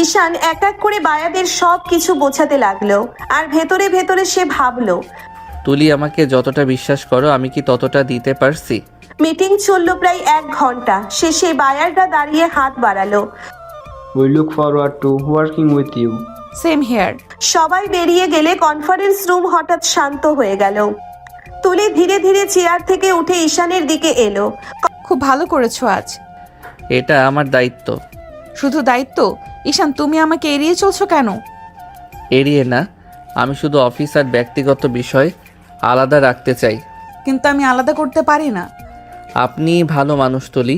Ishaan এক এক করে বায়াদের সব কিছু বোঝাতে লাগলো, আর ভেতরে ভেতরে সে ভাবলো,
তুলি আমাকে যতটা বিশ্বাস করো আমি কি ততটা দিতে পারছি?
মিটিং চললো প্রায় 1 ঘন্টা। শেষে বায়াররা দাঁড়িয়ে হাত বাড়ালো।
We look forward to working with you.
Same here.
সবাই বেরিয়ে গেলে কনফারেন্স রুম হঠাৎ শান্ত হয়ে গেল। তুলি ধীরে ধীরে চেয়ার থেকে উঠে ঈশানের দিকে এলো।
খুব ভালো করেছো আজ।
এটা আমার দায়িত্ব।
শুধু দায়িত্ব? ঈশান, তুমি আমাকে এড়িয়ে চলছো কেন?
এড়িয়ে না, আমি শুধু অফিস আর ব্যক্তিগত বিষয় আলাদা রাখতে চাই।
কিন্তু আমি আলাদা করতে পারি না।
আপনি ভালো মানুষ তুলি,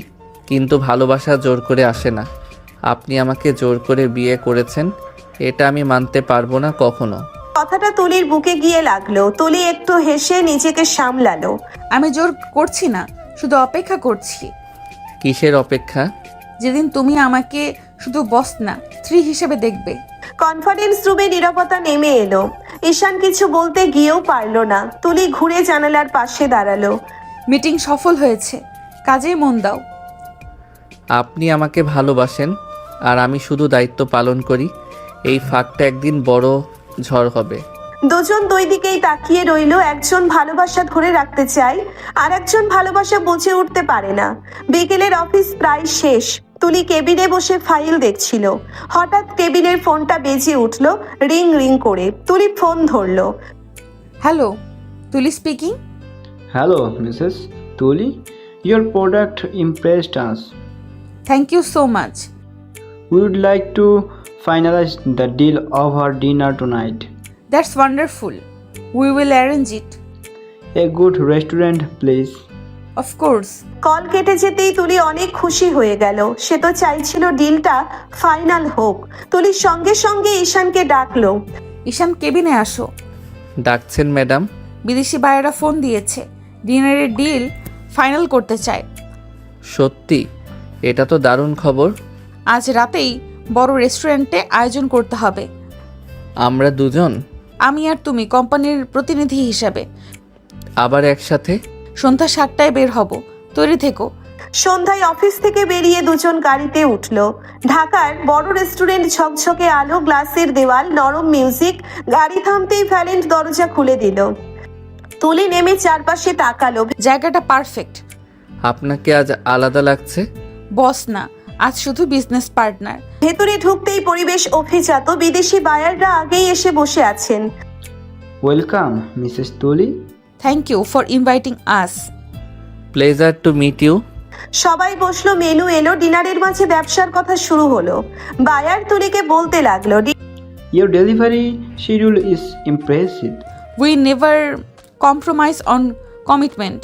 কিন্তু ভালোবাসা জোর করে আসে না। আপনি আমাকে জোর করে বিয়ে করেছেন, এটা আমি মানতে পারবো না কখনো।
কথাটা তুলির বুকে গিয়ে লাগলো। তুলি একটু হেসে নিজেকে সামলালো।
আমি জোর করছি না, শুধু অপেক্ষা করছি।
কিসের অপেক্ষা?
যেদিন তুমি আমাকে শুধু বস না, স্ত্রী হিসেবে দেখবে।
কনফারেন্স রুমে নীরবতা নেমে এলো। ঈশান কিছু বলতে গিয়েও পারলো না। তুলি ঘুরে জানালার পাশে দাঁড়ালো।
মিটিং সফল হয়েছে, কাজে মন দাও।
আপনি আমাকে ভালোবাসেন আর আমি শুধু দায়িত্ব পালন করি। এই ফাঁকটা একদিন বড় ঝড় হবে।
দুজন দুই দিকেই তাকিয়ে রইল। একজন ভালোবাসা ধরে রাখতে চায়, আর একজন ভালোবাসা বুঝে উঠতে পারে না। বিকেলের অফিস প্রায় শেষ। তুলি কেবিনে বসে ফাইল দেখছিল। হঠাৎ টেবিলের ফোনটা বেজে উঠল, রিং রিং করে। তুলি ফোন ধরলো।
Hello, Tuli speaking.
Hello, Mrs. Tuli. Your product impressed us.
Thank you so much.
We would like to finalize the deal of our dinner tonight.
That's wonderful, we will arrange it.
A good restaurant, please.
Of course.
Call কেটে যেতেই তুলি অনেক খুশি হয়ে গেল। সে তো চাইছিল ডিলটা ফাইনাল হোক। তুলির সঙ্গে সঙ্গে ঈশানকে ডাকলো।
ঈশান, কেবিনে আসো।
ডাকছেন ম্যাডাম?
বিদেশি বায়েরা ফোন দিয়েছে, ডিনারের ডিল ফাইনাল করতে চায়।
সত্যি? এটা তো দারুণ খবর।
আজ রাতেই বড় রেস্টুরেন্টে আয়োজন করতে হবে।
আমরা দুজন
আমি আর তুমি কোম্পানির প্রতিনিধি হিসাবে।
আবার একসাথে?
সন্ধ্যা 7টায় বের হব, তৈরি থেকো।
সন্ধ্যায় অফিস থেকে বেরিয়ে দুজন গাড়িতে উঠল। ঢাকার বড় রেস্টুরেন্ট, ঝকঝকে আলো, গ্লাসের দেওয়াল, নরম মিউজিক। গাড়ি থামতেই ভ্যালেন্ট দরজা খুলে দিল। তুলি নেমে চারপাশে তাকালো।
জায়গাটা পারফেক্ট।
আপনাকে আজ আলাদা লাগছে।
বস না, আজ শুধু বিজনেস পার্টনার।
ভেতরে ঢুকতেই পরিবেশ অভিজাত। বিদেশি বায়াররা আগেই এসে বসে আছেন।
Welcome, Mrs. Tuli.
Thank you for inviting us.
Pleasure to meet you.
সবাই বসলো, মেনু এলো। ডিনারের মাঝে ব্যবসার কথা শুরু হলো। বায়ার তুলিকে বলতে লাগলো,
Your delivery schedule is impressive,
we never compromise on commitment.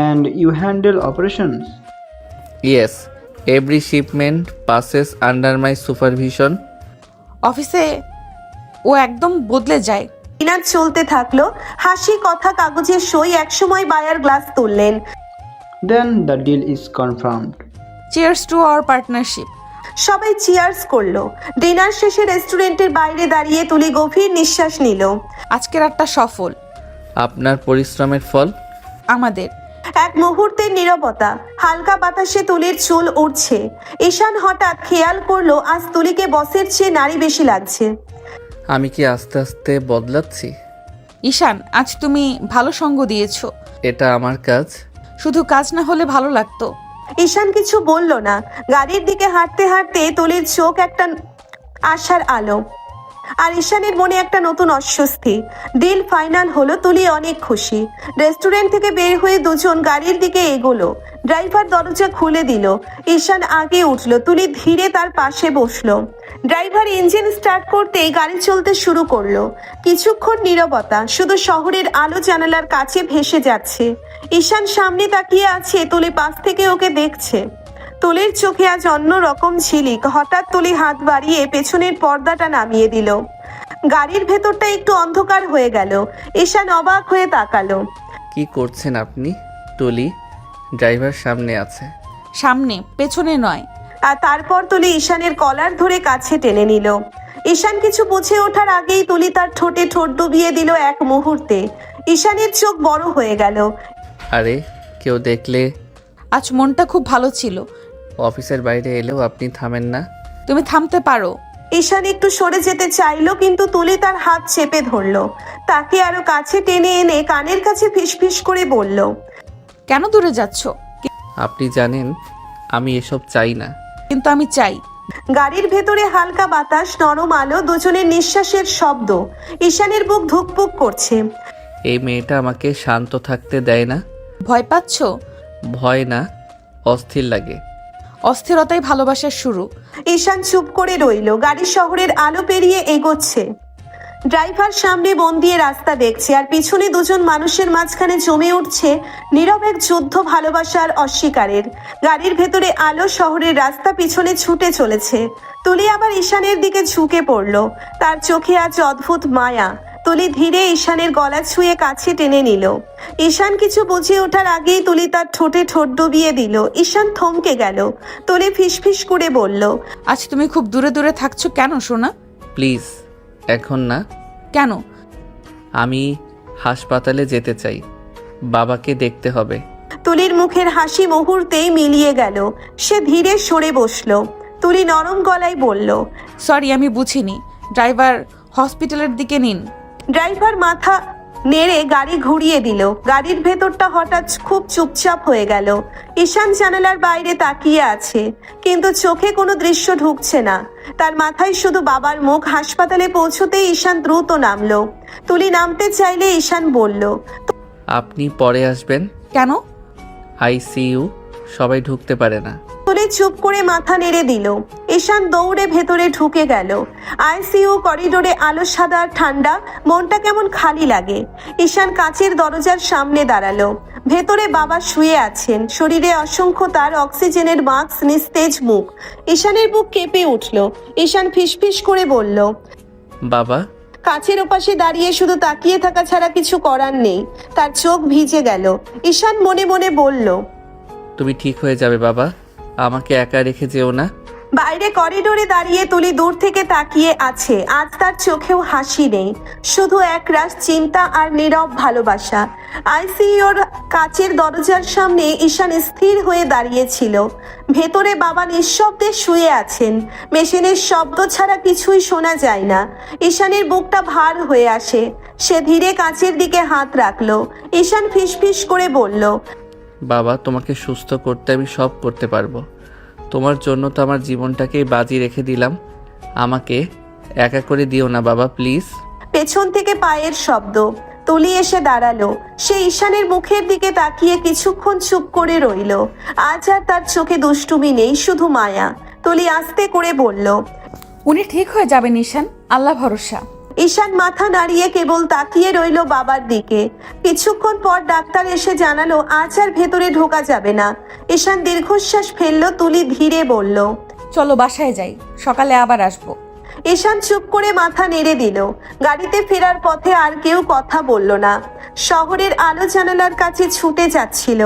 and you handle operations.
Yes, every shipment passes under my supervision.
অফিসে ও একদম বদলে যায়।
ডিনার চলতে থাকলো। হাসি, কথা, কাগজের সই। একসময় বায়ার গ্লাস তুললেন।
Then the deal is confirmed.
Cheers to our partnership.
সবাই চিয়ার্স করলো। ডিনার শেষে রেস্টুরেন্টের বাইরে দাঁড়িয়ে তুলি গভীর নিঃশ্বাস নিল।
আজকের রাতটা সফল।
আপনার পরিশ্রমের ফল।
আমাদের।
এক মুহূর্তের নীরবতা। হালকা বাতাসে তুলির চুল উড়ছে। ঈশান হঠাৎ খেয়াল করলো আজ তুলিকে বসের চেয়ে নারী বেশি লাগছে।
আমি কি আস্তে আস্তে বদলাচ্ছি?
ঈশান, আজ তুমি ভালো সঙ্গ দিয়েছো।
এটা আমার কাজ।
শুধু কাজ না হলে ভালো লাগতো।
ঈশান কিছু বলল না। গাড়ির দিকে হাঁটতে হাঁটতে তুলির চোখ একটা আশার আলো, আর ঈশানের মনে একটা নতুন অস্বস্তি। ডিল ফাইনাল হলো। তুলি অনেক খুশি। রেস্টুরেন্ট থেকে বের হয়ে দুজন গাড়ির দিকে এগোলো। ড্রাইভার দরজা খুলে দিল। ঈশান আগে উঠলো। তুলি ধীরে তার পাশে বসলো। ড্রাইভার ইঞ্জিন স্টার্ট করতেই গাড়ি চলতে শুরু করলো। কিছুক্ষণ নীরবতা, শুধু শহরের আলো জানালার কাছে ভেসে যাচ্ছে। ঈশান সামনে তাকিয়ে আছে, তুলি পাশ থেকে ওকে দেখছে। তুলির চোখে আজ অন্য রকম ঝিলিক। হঠাৎ তুলি হাত বাড়িয়ে পেছনের পর্দাটা নামিয়ে দিল। গাড়ির ভেতরটা একটু অন্ধকার হয়ে গেল। ঈশান অবাক হয়ে তাকালো।
কি করছেন আপনি? টলি, ড্রাইভার সামনে আছে।
সামনে, পেছনে নয়।
আর তারপর তুলি ঈশানের কলার ধরে কাছে টেনে নিল। ঈশান কিছু বুঝে ওঠার আগেই তুলি তার ঠোঁটে ঠোঁট ডুবিয়ে দিল। এক মুহূর্তে ঈশানের চোখ বড় হয়ে গেল।
আরে, কেউ দেখলে?
আজ মনটা খুব ভালো ছিল।
অফিসের বাইরে এলেও আপনি থামেন না।
তুমি থামতে পারো।
ঈশান একটু সরে যেতে চাইলো, কিন্তু তুলি তার হাত চেপে ধরলো। তাকে আরো কাছে টেনে এনে কানের কাছে ফিসফিস করে বলল,
কেন দূরে যাচ্ছ?
আপনি জানেন আমি এসব চাই না।
কিন্তু আমি চাই।
গাড়ির ভেতরে হালকা বাতাস, নরম আলো, দুজনের নিঃশ্বাসের শব্দ। ঈশানের বুক ধুকপুক করছে।
এই মেয়েটা আমাকে শান্ত থাকতে দেয় না।
ভয় পাচ্ছ?
ভয় না, অস্থির লাগে।
অস্থিরতাই ভালোবাসার শুরু।
ঈশান চুপ করে রইল। গাড়ি শহরের আলো পেরিয়ে এগোচ্ছে। ড্রাইভার সামনে মন দিয়ে রাস্তা দেখছে, আর পিছনে দুজন মানুষের মাঝখানে জমে উঠছে নীরব এক যুদ্ধ, ভালোবাসার অস্বীকারের। গাড়ির ভেতরে আলো, শহরের রাস্তা, পিছনে ছুটে চলেছে। তুলি আবার ঈশানের দিকে ঝুঁকে পড়ল। তার চোখে আজ অদ্ভুত মায়া। তুলি ধীরে ঈশানের গলা ছুঁয়ে কাছে টেনে নিল। ঈশান কিছু বুঝে ওঠার আগেই তুলি তার ঠোঁটে ঠোঁট ডুবিয়ে দিল। ঈশান থমকে গেল। তুলি ফিসফিস করে বলল,
আজ তুমি খুব দূরে দূরে থাকছো কেন সোনা?
প্লিজ, এখন না।
কেন?
আমি হাসপাতালে যেতে চাই, বাবাকে দেখতে হবে।
তুলির মুখের হাসি মুহূর্তেই মিলিয়ে গেল। সে ধীরে সরে বসলো। তুলি নরম গলায় বলল,
সরি, আমি বুঝিনি। ড্রাইভার হসপিটালের দিকে নিন।
ড্রাইভার মাথা নেড়ে গাড়ি ঘুরিয়ে দিল। গাড়ির ভেতরটা হঠাৎ খুব চুপচাপ হয়ে গেল। ঈশান জানালার বাইরে তাকিয়ে আছে, কিন্তু চোখে কোনো দৃশ্য ঢুকছে না। তার মাথায় শুধু বাবার মুখ। হাসপাতালে পৌঁছতেই ঈশান দ্রুত নামলো। তুলি নামতে চাইলে ঈশান বলল,
আপনি পরে আসবেন।
কেন?
আইসিইউ, সবাই ঢুকতে পারে না।
তুলি চুপ করে মাথা নেড়ে দিল। ঈশান দৌড়ে ভেতরে ঢুকে গেল। আইসিইউ করিডোরে আলো সাদা আর ঠান্ডা, মনটা কেমন খালি লাগে। ঈশান কাচের দরজার সামনে দাঁড়ালো। ভেতরে বাবা শুয়ে আছেন, শরীরে অসংখ্য তার, অক্সিজেনের মাস্ক, নিস্তেজ মুখ। ঈশানের বুক কেঁপে উঠল। ঈশান ফিসফিস করে বলল,
বাবা।
কাছের ওপাশে দাঁড়িয়ে শুধু তাকিয়ে থাকা ছাড়া কিছু করার নেই। তার চোখ ভিজে গেল। ঈশান মনে মনে বলল,
তুমি ঠিক হয়ে যাবে বাবা, আমাকে একা রেখে যেও না।
বাইরে করিডোরে দাঁড়িয়ে তুলি দূর থেকে তাকিয়ে আছে। আজ তার চোখেও হাসি নেই, শুধু একরাশ চিন্তা আর নীরব ভালোবাসা। আইসিইউর কাচের দরজার সামনে ঈশান স্থির হয়ে দাঁড়িয়েছিল। ভেতরে বাবা নিঃশব্দে শুয়ে আছেন। মেশিনের শব্দ ছাড়া কিছুই শোনা যায় না। ঈশানের বুকটা ভার হয়ে আসে। সে ধীরে কাচের দিকে হাত রাখলো। ঈশান ফিসফিস করে বলল,
বাবা, তোমাকে সুস্থ করতে আমি সব করতে পারবো। তোমার জন্য তো আমার জীবনটাকেই বাজি রেখে দিলাম। আমাকে একা করে দিও না বাবা, প্লিজ।
পেছন থেকে পায়ের শব্দ। তুলি এসে দাঁড়ালো। সে ঈশানের মুখের দিকে তাকিয়ে কিছুক্ষণ চুপ করে রইল। আজ আর তার চোখে দুষ্টুমি নেই, শুধু মায়া। তুলি আস্তে করে বলল,
উনি ঠিক হয়ে যাবেন ঈশান, আল্লাহ ভরসা।
ঈশান মাথা নাড়িয়ে কেবল তাকিয়ে রইল বাবার দিকে। কিছুক্ষণ পর ডাক্তার এসে জানালো আজ আর ভেতরে ঢোকা যাবে না। ঈশান দীর্ঘশ্বাস ফেললো। তুলি ধীরে বলল,
চলো বাসায় যাই, সকালে আবার আসবো।
ঈশান চুপ করে মাথা নেড়ে দিল। গাড়িতে ফেরার পথে আর কেউ কথা বলল না। শহরের আলো জানালার কাছে ছুটে যাচ্ছিল,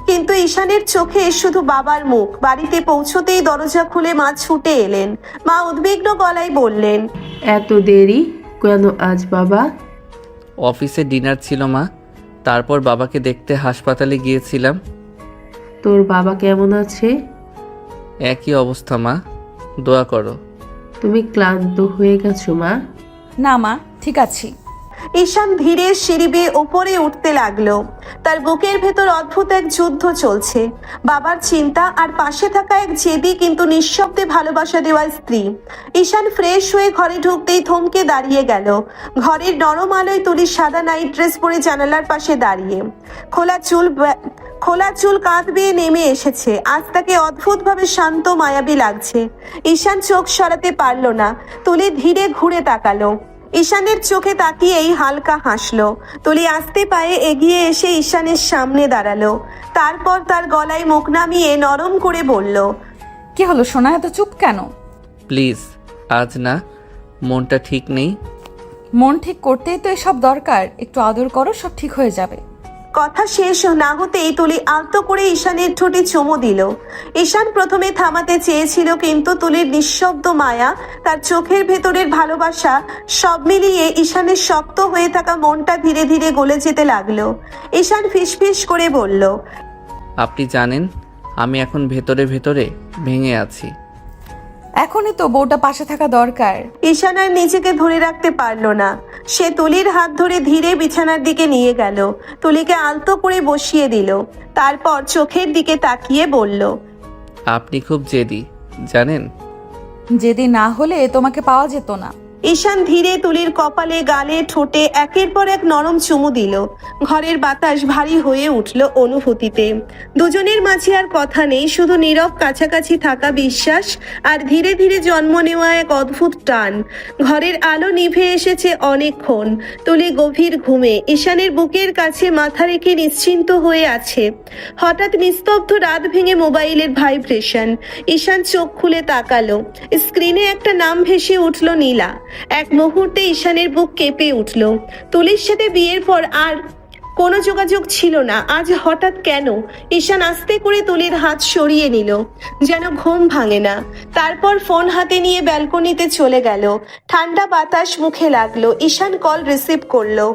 কিন্তু ঈশানের চোখে শুধু বাবার মুখ। বাড়িতে পৌঁছতেই দরজা খুলে মা ছুটে এলেন। মা উদ্বিগ্ন গলায় বললেন,
এত দেরি কেন আজ বাবা?
অফিসে ডিনার ছিল মা, তারপর বাবাকে দেখতে হাসপাতালে গিয়েছিলাম।
তোর বাবা কেমন আছে?
একই অবস্থা মা, দোয়া করো।
তুমি ক্লান্ত হয়ে গেছো মা?
না মা, ঠিক আছি।
ঈশান ধীরে সিঁড়ি বেয়ে উপরে উঠতে লাগলো। তার বুকের ভেতর অদ্ভুত এক যুদ্ধ চলছে। বাবার চিন্তা আর পাশে থাকা এক জেদি কিন্তু নিঃশব্দে ভালোবাসা দেওয়া স্ত্রী। ঈশান ফ্রেশ হয়ে ঘরে ঢুকতেই থমকে দাঁড়িয়ে গেল। ঘরের নরম আলোয় তুলি সাদা নাইট ড্রেস পরে জানালার পাশে দাঁড়িয়ে। খোলা চুল কাঁধ বেয়ে নেমে এসেছে। আজ তাকে অদ্ভুতভাবে শান্ত মায়াবী লাগছে। ঈশান চোখ সরাতে পারল না। তুলি ধীরে ঘুরে তাকালো। ঈশানের চোখে তাকিয়েই হালকা হাসলো। তুলি আস্তে পায়ে এগিয়ে এসে ঈশানের সামনে দাঁড়ালো। তারপর তার গলায় মুখ নামিয়ে নরম করে বলল,
কি হলো সোনা, এত চুপ কেন?
প্লিজ আজ না, মনটা ঠিক নেই।
মন ঠিক করতেই তো এসব দরকার, একটু আদর করো, সব ঠিক হয়ে যাবে।
কথা শেষ না হতেই তুলি আলতো করে ঈশানের ঠোঁটে চুমু দিল। ঈশান প্রথমে থামাতে চেয়েছিল, কিন্তু তুলির নিঃশব্দ মায়া, তার চোখের ভেতরের ভালোবাসা সব মিলিয়ে ঈশানের শক্ত হয়ে থাকা মনটা ধীরে ধীরে গলে যেতে লাগলো। ঈশান ফিসফিস করে বলল,
আপনি জানেন আমি এখন ভেতরে ভেতরে ভেঙে আছি।
এখনই তো বউটা পাশে থাকা দরকার।
ঈশান আর নিজেকে ধরে রাখতে পারল না। সে তুলির হাত ধরে ধীরে বিছানার দিকে নিয়ে গেল। তুলিকে আলতো করে বসিয়ে দিল। তারপর চোখের দিকে তাকিয়ে বলল,
আপনি খুব জেদি, জানেন।
যেদিন না হলে তোমাকে পাওয়া যেত না।
ঈশান ধীরে তুলির কপালে, গালে, ঠোঁটে একের পর এক নরম চুমু দিল। ঘরের বাতাস ভারী হয়ে উঠল অনুভূতিতে। দুজনের মাঝে আর কথা নেই, শুধু নীরব কাছাকাছি থাকা বিশ্বাস আর ধীরে ধীরে জন্ম নেওয়া এক অদ্ভুত টান। ঘরের আলো নিভে এসেছে অনেকক্ষণ। তুলি গভীর ঘুমে ঈশানের বুকের কাছে মাথা রেখে নিশ্চিন্ত হয়ে আছে। হঠাৎ নিস্তব্ধ রাত ভেঙে মোবাইলের ভাইব্রেশন। ঈশান চোখ খুলে তাকালো। স্ক্রিনে একটা নাম ভেসে উঠল, নীলা। এক মুহূর্তে ঈশানের বুক কেঁপে উঠল। তুলির সাথে বিয়ের পর আর কোনো যোগাযোগ ছিল না, আজ হঠাৎ কেন? ঈশান আস্তে করে তুলির হাত সরিয়ে নিল, যেন ঘুম ভাঙে না। তারপর ফোন হাতে নিয়ে ব্যালকনিতে চলে গেল। ঠান্ডা বাতাস মুখে লাগলো। ঈশান কল রিসিভ করলো।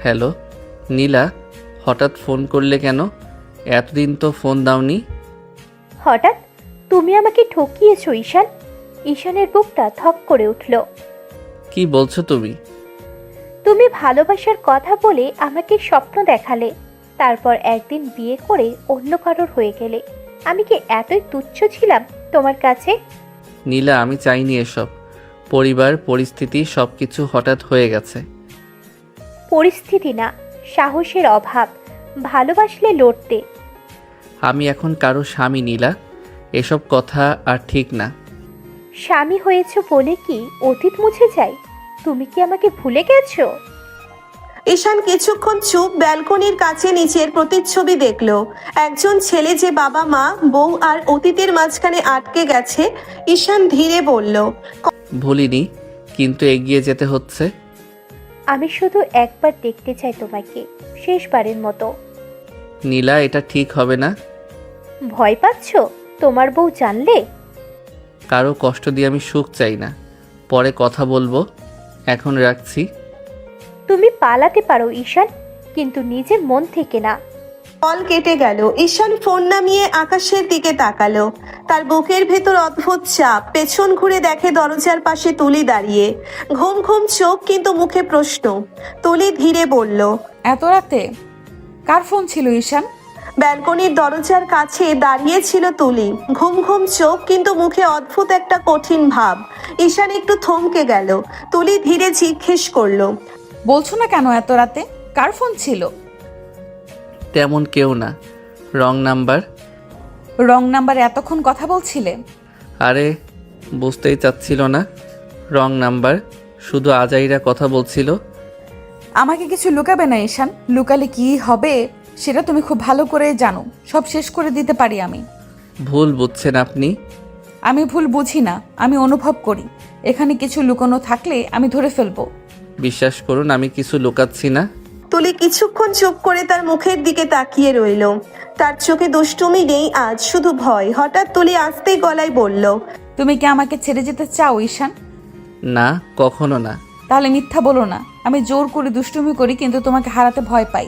হ্যালো নীলা, হঠাৎ ফোন করলে কেন? এতদিন তো ফোন দাওনি।
হঠাৎ? তুমি আমাকে ঠকিয়েছো ঈশান। ঈশানের বুকটা থক করে উঠল।
কি বলছো তুমি?
তুমি ভালোবাসার কথা বলে আমাকে স্বপ্ন দেখালে, তারপর একদিন বিয়ে করে অন্য কারোর হয়ে গেলে। আমি কি এতই তুচ্ছ ছিলাম তোমার কাছে?
নীলা, আমি চাইনি এসব। পরিবার, পরিস্থিতি সব কিছু হঠাৎ হয়ে গেছে।
পরিস্থিতি না, সাহসের অভাব। ভালোবাসলে লড়তে।
আমি এখন কারো স্বামী নীলা, এসব কথা আর ঠিক না।
স্বামী হয়েছ বলে কি অতীত মুছে যায়? তুমি কি আমাকে ভুলে গেছো?
ঈশান কিছুক্ষণ চুপ ব্যালকনির কাছে নিচের প্রতিচ্ছবি দেখলো। একজন ছেলে যে বাবা মা বউ আর অতীতের মাঝখানে আটকে গেছে। ঈশান ধীরে বলল,
ভুলিনি, কিন্তু এগিয়ে যেতে হচ্ছে।
আমি শুধু একবার দেখতে চাই তোমাকে, শেষবারের মতো।
নীলা, এটা ঠিক হবে না।
ভয় পাচ্ছো তোমার বউ জানলে?
কারো কষ্ট দিয়ে আমি সুখ চাই না। পরে কথা বলবো, এখন রাখছি।
তুমি পালাতে পারো ঈশান, কিন্তু নিজের মন থেকে না।
কল কেটে গেল। ঈশান ফোন নামিয়ে আকাশের দিকে তাকালো। তার বুকের ভেতর অদ্ভুত চাপ। পেছন ঘুরে দেখে দরজার পাশে তুলি দাঁড়িয়ে, ঘুম ঘুম চোখ, কিন্তু মুখে প্রশ্ন। তুলি ধীরে বলল,
এত রাতে কার ফোন ছিল ঈশান?
ব্যালকনির দরজার কাছে দাঁড়িয়ে ছিল তুলি, ঘুম ঘুম চোখ, কিন্তু মুখে অদ্ভুত একটা কঠিন ভাব। ঈশান একটু থমকে গেল। তুলি ধীরে জিজ্ঞেস করলো,
বলছো না কেন এত রাতে? কার ফোন ছিল?
তেমন কেউ না, রং নাম্বার।
রং নাম্বারে এতক্ষণ কথা বলছিলে?
আরে, বুঝতেই চাচ্ছিল না? রং নাম্বার, শুধু আজাইরা কথা বলছিল।
আমাকে কিছু লুকাবে না ঈশান, লুকালে কি হবে সেটা তুমি খুব ভালো করে জানো। সব শেষ করে দিতে পারি আমি।
ভুল বুঝছেন আপনি।
আমি ভুল বুঝি না, আমি অনুভব করি। এখানে কিছু লুকানো থাকলে আমি ধরে ফেলবো।
বিশ্বাস করুন, আমি কিছু লুকাচ্ছি না।
তুলি কিছুক্ষণ চুপ করে তার মুখের দিকে তাকিয়ে রইল। তার চোখে দুষ্টুমি নেই আজ, শুধু ভয়। হঠাৎ তুলি আস্তে গলায় বলল,
তুমি কি আমাকে ছেড়ে যেতে চাও ঈশান?
না, কখনো না।
তাহলে মিথ্যা বলো না। আমি জোর করে দুষ্টুমি করি, কিন্তু তোমাকে হারাতে ভয় পাই।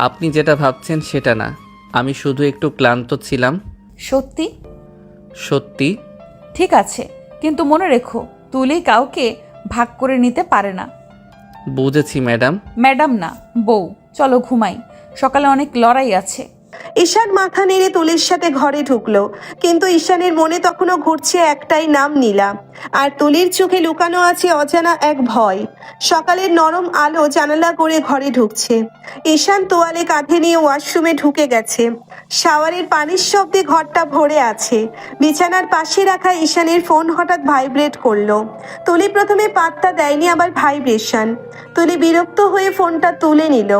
আপনি যেটা ভাবছেন সেটা না। আমি শুধু একটু ক্লান্ত ছিলাম।
সত্যি?
সত্যি।
ঠিক আছে, কিন্তু মনে রেখো, তুলি কাউকে ভাগ করে নিতে পারে না।
বুঝেছি ম্যাডাম।
ম্যাডাম না, বউ। চলো ঘুমাই, সকালে অনেক লড়াই আছে।
ঈশান মাথা নেড়ে তুলির সাথে ঘরে ঢুকলো, কিন্তু ঈশানের মনে তখনও ঘুরছে একটাই নাম, নীলা। আর তুলির চোখে লুকানো আছে অজানা এক ভয়। সকালের নরম আলো জানালা করে ঘরে ঢুকছে। ঈশান তোয়ালে কাঁধে নিয়ে ওয়াশরুমে ঢুকে গেছে। শাওয়ারের পানির শব্দে ঘরটা ভরে আছে। বিছানার পাশে রাখা ঈশানের ফোন হঠাৎ ভাইব্রেট করলো। তুলি প্রথমে পাত্তা দেয়নি, আবার ভাইব্রেশন। তুলি বিরক্ত হয়ে ফোনটা তুলে নিল।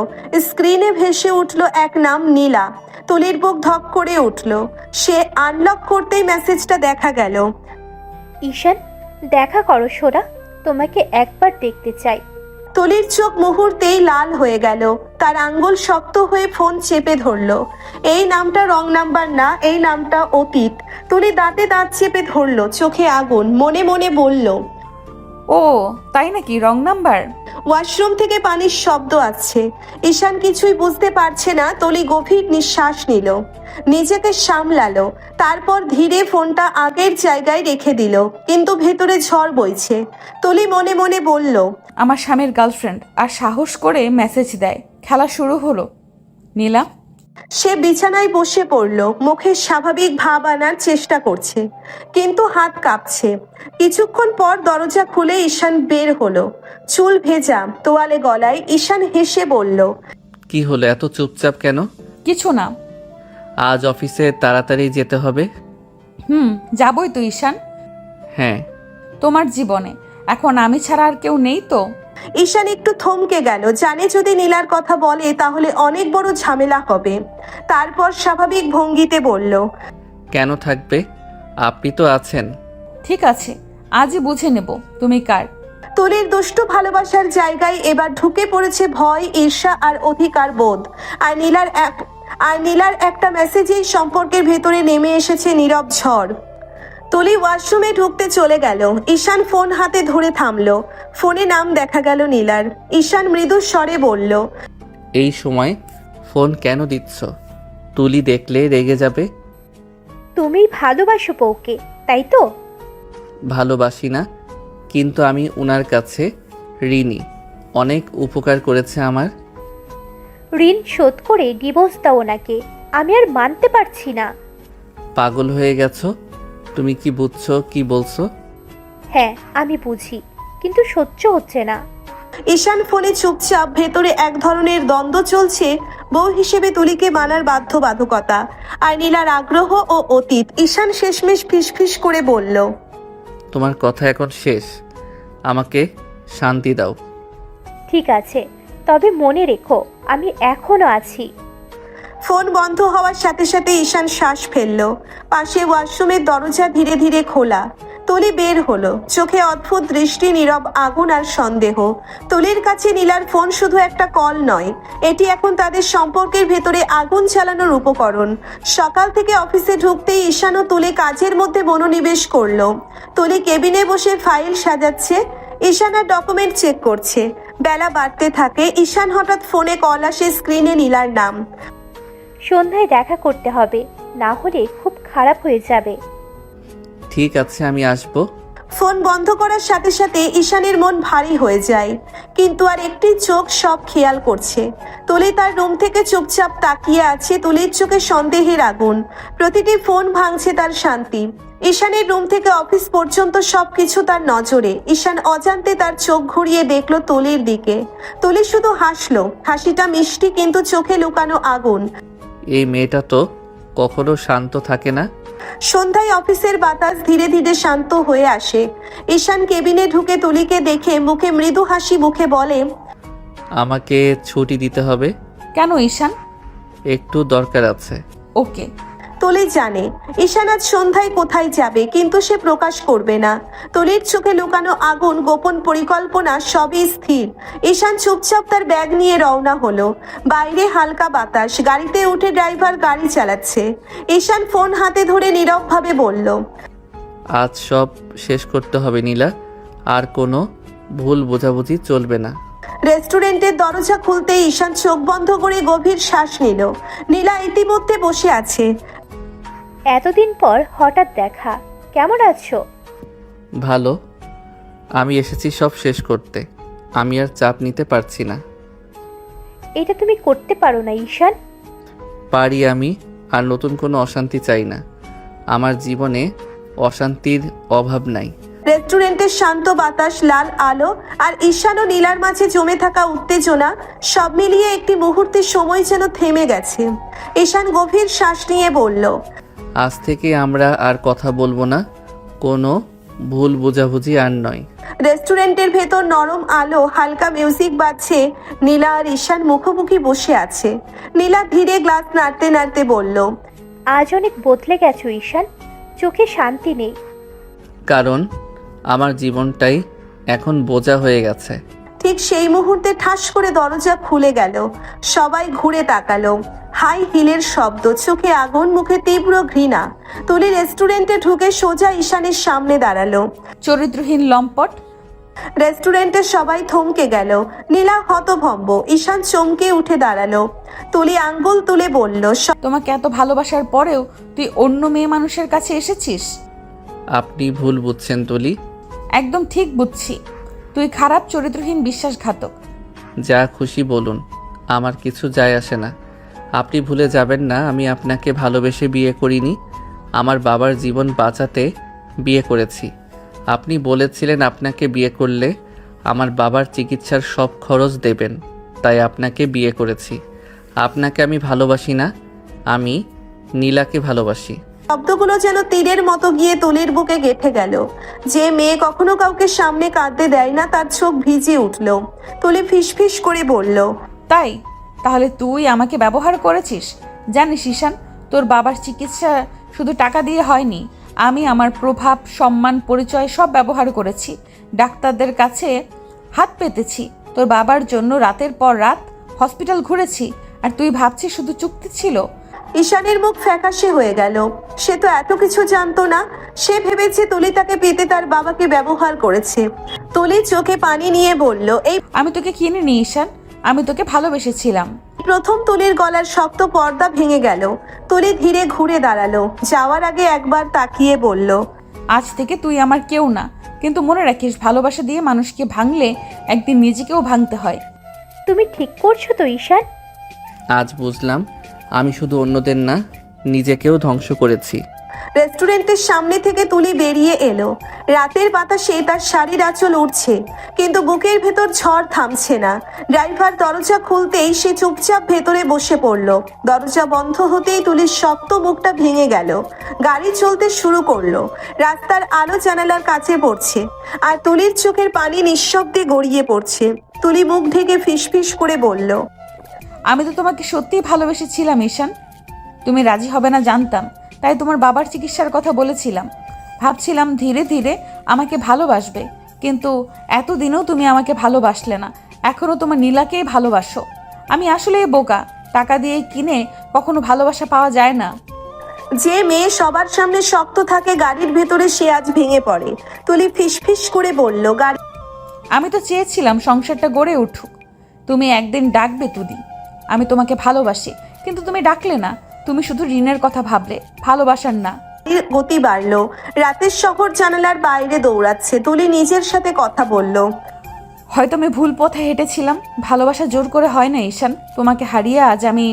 স্ক্রিনে ভেসে উঠল এক নাম, নীলা। তুলির বুক ধক করে উঠল। সে আনলক করতেই মেসেজটা দেখা গেল।
ঈশান, দেখা করো সোনা, তোমাকে একবার দেখতে চাই।
তুলির চোখ মুহূর্তেই লাল হয়ে গেল। তার আঙ্গুল শক্ত হয়ে ফোন চেপে ধরলো। এই নামটা রং নাম্বার না, এই নামটা অতীত। তুলি দাঁতে দাঁত চেপে ধরলো, চোখে আগুন। মনে মনে বলল,
ও তাই নাকি, রং নাম্বার?
ওয়াশরুম থেকে পানির শব্দ আসছে। ঈশান কিছুই বুঝতে পারছে না। তুলি গভীর নিঃশ্বাস নিল, নিজেকে সামলালো। তারপর ধীরে ফোনটা আগের জায়গায় রেখে দিল, কিন্তু ভেতরে ঝড় বইছে। তুলি মনে মনে বলল,
আমার স্বামীর গার্লফ্রেন্ড, আর সাহস করে মেসেজ দেয়। খেলা শুরু হলো। নীলা।
সে বিছানায় বসে পড়ল, মুখে স্বাভাবিক ভাব আনার চেষ্টা করছে, কিন্তু হাত কাঁপছে। কিছুক্ষণ পর দরজা খুলে ঈশান বের হলো, চুল ভেজা, তোয়ালে গলায়। ঈশান হেসে বলল,
কি হলো, এত চুপচাপ কেন?
কিছু না।
আজ অফিসে তাড়াতাড়ি যেতে হবে।
যাবই তো ঈশান।
হ্যাঁ।
তোমার জীবনে এখন আমি ছাড়া আর কেউ নেই তো?
ঈশান একটু থমকে গেল, জানে যদি নীলার কথা বলে তাহলে অনেক বড় ঝামেলা হবে। তারপর স্বাভাবিক ভঙ্গিতে বলল,
কেন থাকবে, আপনি তো আছেন।
ঠিক আছে, আজই বুঝে নেব তুমি কার।
তুলির দুষ্টু ভালোবাসার জায়গায় এবার ঢুকে পড়েছে ভয়, ঈর্ষা আর অধিকার বোধ। আর নীলার একটা মেসেজেই সম্পর্কের ভেতরে নেমে এসেছে নীরব ঝড়। তুলি ওয়াশরুমে ঢুকতে চলে গেল। ঈশান ফোন হাতে ধরে থামলো। ফোনে নাম দেখা গেল নীলার। ঈশান মৃদু স্বরে বলল,
এই সময় ফোন কেন দিচ্ছ? তুলি দেখলে রেগে যাবে।
তুমি ভালোবাসো বউকে, তাই তো?
ভালোবাসি না, কিন্তু আমি উনার কাছে ঋণী, অনেক উপকার করেছে আমার।
ঋণ শোধ করে ডিভোর্স দাও ওনাকে, আমি আর মানতে পারছি না।
পাগল হয়ে গেছো? তুমি কি বুঝছো কি বলছো?
হ্যাঁ আমি বুঝি, কিন্তু সহ্য হচ্ছে না।
ঈশান ফোনে চুপচাপ, ভেতরে এক ধরনের দ্বন্দ্ব চলছে। বউ হিসেবে তুলিকে মানার বাধ্যবাধকতা আর নীলার আগ্রহ ও অতীত। ঈশান শেষমেশ ফিসফিস করে বলল,
তোমার কথা এখন শেষ, আমাকে শান্তি দাও।
ঠিক আছে, তবে মনে রেখো আমি এখনো আছি।
ফোন বন্ধ হওয়ার সাথে সাথে ঈশান শ্বাস ফেলল। পাশে ওয়াশরুমের দরজা ধীরে ধীরে খোলা। তুলি বের হলো, চোখে অদ্ভুত দৃষ্টি, নীরব আগুন আর সন্দেহ। তুলির কাছে নীলার ফোন শুধু একটা কল নয়, এটি এখন তাদের সম্পর্কের ভেতরে আগুন চালানোর উপকরণ। সকাল থেকে অফিসে ঢুকতেই ঈশান ও তুলি কাজের মধ্যে মনোনিবেশ করলো। তুলি কেবিনে বসে ফাইল সাজাচ্ছে, ঈশান আর ডকুমেন্ট চেক করছে। বেলা বাড়তে থাকে। ঈশান হঠাৎ ফোনে কল আসে, স্ক্রিনে নীলার নাম।
সন্ধ্যায় দেখা করতে হবে, না হলে খুব খারাপ হয়ে যাবে।
ঠিক আছে, আমি আসবো।
ফোন বন্ধ করার সাথে সাথে ঈশানের মন ভারী হয়ে যায়, কিন্তু আর একটি চোখ সব খেয়াল করছে। তুলি তার রুম থেকে চুপচাপ তাকিয়ে আছে। তুলির চোখে সন্দেহের আগুন, প্রতিটি ফোন ভাঙছে তার শান্তি। ঈশানের রুম থেকে অফিস পর্যন্ত সবকিছু তার নজরে। ঈশান অজান্তে তার চোখ ঘুরিয়ে দেখলো তুলির দিকে। তুলি শুধু হাসলো, হাসিটা মিষ্টি কিন্তু চোখে লুকানো আগুন।
এই মেয়েটা তো কখনো শান্ত থাকে না।
সন্ধ্যায় অফিসের বাতাস ধীরে ধীরে শান্ত হয়ে আসে। ঈশান কেবিনে ঢুকে তুলিকে দেখে মুখে মৃদু হাসি মুখে বলে,
আমাকে ছুটি দিতে হবে।
কেন ঈশান?
একটু দরকার আছে।
ওকে।
তুলি জানে ঈশান আজ সন্ধ্যায় কোথায় যাবে, কিন্তু সে প্রকাশ করবে না। তুলির চোখে লুকানো আগুন, গোপন পরিকল্পনা সবই স্থির। ঈশান চুপচাপ তার ব্যাগ নিয়ে রওনা হলো। বাইরে হালকা বাতাস, গাড়িতে উঠে ড্রাইভার গাড়ি চালাচ্ছে। ঈশান ফোন হাতে ধরে নীরবভাবে বলল,
আজ সব শেষ করতে হবে নীলা, আর কোনো ভুল বোঝাবুঝি চলবে না।
রেস্টুরেন্টের দরজা খুলতে ঈশান চোখ বন্ধ করে গভীর শ্বাস নিল। নীলা ইতিমধ্যে বসে আছে।
এতদিন পর হঠাৎ দেখা, কেমন আছো?
ভালো। আমি এসেছি সব শেষ করতে, আমি আর চাপ নিতে পারছি না।
এটা তুমি করতে পারো না ঈশান।
পারি আমি, আর নতুন কোনো অশান্তি চাই না। আমার জীবনে অশান্তির অভাব নাই।
রেস্টুরেন্টের শান্ত বাতাস, লাল আলো আর ঈশান ও নীলার মাঝে জমে থাকা উত্তেজনা, সব মিলিয়ে একটি মুহূর্তের সময় যেন থেমে গেছে। ঈশান গভীর শ্বাস নিয়ে বলল,
আজ থেকে আমরা আর কথা বলবো না, কোনো ভুল বোঝাবুঝি আর নয়।
রেস্টুরেন্টের ভেতর নরম আলো, হালকা মিউজিক বাজছে। নীলা আর ঈশান মুখোমুখি বসে আছে। নীলা ধীরে গ্লাস নাড়তে নাড়তে বলল,
আজ অনেক বদলে গেছো ঈশান, চোখে শান্তি নেই।
কারণ আমার জীবনটাই এখন বোঝা হয়ে গেছে।
ঠিক সেই মুহূর্তে ঠাস করে দরজা খুলে গেল। সবাই ঘুরে তাকালো। হাই হিলের শব্দ, চোখে আগুন, মুখে তীব্র ঘৃণা। তুলি রেস্টুরেন্টে ঢুকে সোজা ঈশানের সামনে দাঁড়ালো।
চরিত্রহীন লম্পট।
রেস্টুরেন্টে সবাই থমকে গেল। নীলা হতভম্ব, ঈশান চমকে উঠে দাঁড়ালো। তুলি আঙ্গুল তুলে বলল,
তোমাকে এত ভালোবাসার পরেও তুই অন্য মেয়ে মানুষের কাছে এসেছিস।
আপনি ভুল বুঝছেন তুলি।
একদম ঠিক বুঝছি, তুই খারাপ, চরিত্রহীন, বিশ্বাসঘাতক।
যা খুশি বলুন, আমার কিছু যায় আসে না। আপনি ভুলে যাবেন না আমি আপনাকে ভালোবেসে বিয়ে করিনি, আমার বাবার জীবন বাঁচাতে বিয়ে করেছি। আপনি বলেছিলেন আপনাকে বিয়ে করলে আমার বাবার চিকিৎসার সব খরচ দেবেন, তাই আপনাকে বিয়ে করেছি। আপনাকে আমি ভালোবাসি না, আমি নীলাকে ভালোবাসি।
শব্দগুলো যেন তীরের মতো গিয়ে তুলির বুকে গেঁথে গেল। যে মেয়ে কখনো কাউকে সামনে কাঁদতে দেয় না, তার চোখ ভিজে উঠল। তুলি ফিসফিস করে বলল,
তাই তাহলে তুই আমাকে ব্যবহার করেছিস। জানিস ঈশান, তোর বাবার চিকিৎসা শুধু টাকা দিয়ে হয়নি। আমি আমার প্রভাব, সম্মান, পরিচয় সব ব্যবহার করেছি। ডাক্তারদের কাছে হাত পেতেছি, তোর বাবার জন্য রাতের পর রাত হসপিটাল ঘুরেছি। আর তুই ভাবছিস শুধু চুক্তি ছিল।
ঈশানের মুখ ফ্যাকাশে হয়ে গেল। সে তো এত কিছু জানতো না। সে ভেবেছে তুলি তাকে পেতে তার বাবাকে ব্যবহার করেছে। তুলি চোখে পানি নিয়ে বলল, এই
আমি তোকে কিনিনি ঈশান, আমি তোকে ভালোবেসেছিলাম।
প্রথম তুলির গলার শক্ত পর্দা ভেঙে গেল। তুলি ধীরে ঘুরে দাঁড়ালো। যাওয়ার আগে একবার তাকিয়ে বলল,
আজ থেকে তুই আমার কেউ না, কিন্তু মনে রাখিস ভালোবাসা দিয়ে মানুষকে ভাঙলে একদিন নিজেকেও ভাঙতে হয়।
তুমি ঠিক করছো তো ঈশান?
আজ বুঝলাম আমি শুধু অন্যদের না, নিজেকেও ধ্বংস করেছি।
রেস্টুরেন্টের সামনে থেকে তুলি বেরিয়ে এলো। রাতের বাতাসে তার শাড়ির আঁচল উঠছে, কিন্তু বুকের ভেতর ঝড় থামছে না। ড্রাইভার দরজা খুলতেই সে চুপচাপ ভেতরে বসে পড়ল। দরজা বন্ধ হতেই তুলির শক্ত মুখটা ভেঙে গেল। গাড়ি চলতে শুরু করলো। রাস্তার আলো জানালার কাছে পড়ছে, আর তুলির চোখের পানি নিঃশব্দে গড়িয়ে পড়ছে। তুলি মুখ ঢেকে ফিসফিস করে বলল,
আমি তো তোমাকে সত্যিই ভালোবেসেছিলাম ঈশান। তুমি রাজি হবে না জানতাম, তাই তোমার বাবার চিকিৎসার কথা বলেছিলাম। ভাবছিলাম ধীরে ধীরে আমাকে ভালোবাসবে, কিন্তু এতদিনও তুমি আমাকে ভালোবাসলে না। এখনও তোমার নীলাকেই ভালোবাসো। আমি আসলেই বোকা। টাকা দিয়ে কিনে কখনো ভালোবাসা পাওয়া যায় না।
যে মেয়ে সবার সামনে শক্ত থাকে গাড়ির ভেতরে সে আজ ভেঙে পড়ে। তুলি ফিসফিস করে বলল, গাড়ি
আমি তো চেয়েছিলাম সংসারটা গড়ে উঠুক। তুমি একদিন ডাকবে তুলি, আমি তোমাকে ভালোবাসি, কিন্তু তুমি ডাকলে না। তুমি শুধু ঋণের কথা ভাবলে, ভালোবাসার না।
গতি বাড়লো। রাতের শহর জানালার বাইরে দৌড়াচ্ছে। তুলি নিজের সাথে কথা বলল,
হয়তো আমি ভুল পথে হেঁটেছিলাম। ভালোবাসা জোর করে হয় না ঈশান। তোমাকে হারিয়ে আজ আমি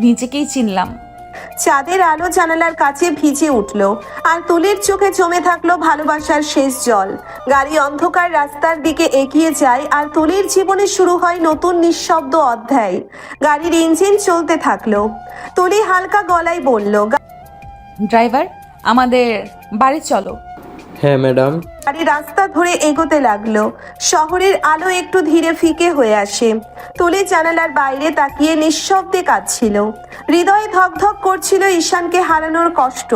নিজেকেই চিনলাম।
চাঁদের আলো জানালার কাছে ভিজে উঠল, আর তুলির চোখে জমে থাকলো ভালোবাসার শেষ জল। গাড়ি অন্ধকার রাস্তার দিকে এগিয়ে যায়, আর তুলির জীবনে শুরু হয় নতুন নিঃশব্দ অধ্যায়। গাড়ির ইঞ্জিন চলতে থাকলো। তুলি হালকা গলায় বলল,
ড্রাইভার, আমাদের বাড়ি চলো।
হ্যাঁ ম্যাডাম।
গাড়ি রাস্তা ধরে এগোতে লাগলো। শহরের আলো একটু ধীরে ফিকে হয়ে আসে। তুলি জানালার বাইরে তাকিয়ে নিঃশব্দে কাঁদছিল। হৃদয়ে ধকধক করছিল ঈশানকে হারানোর কষ্ট।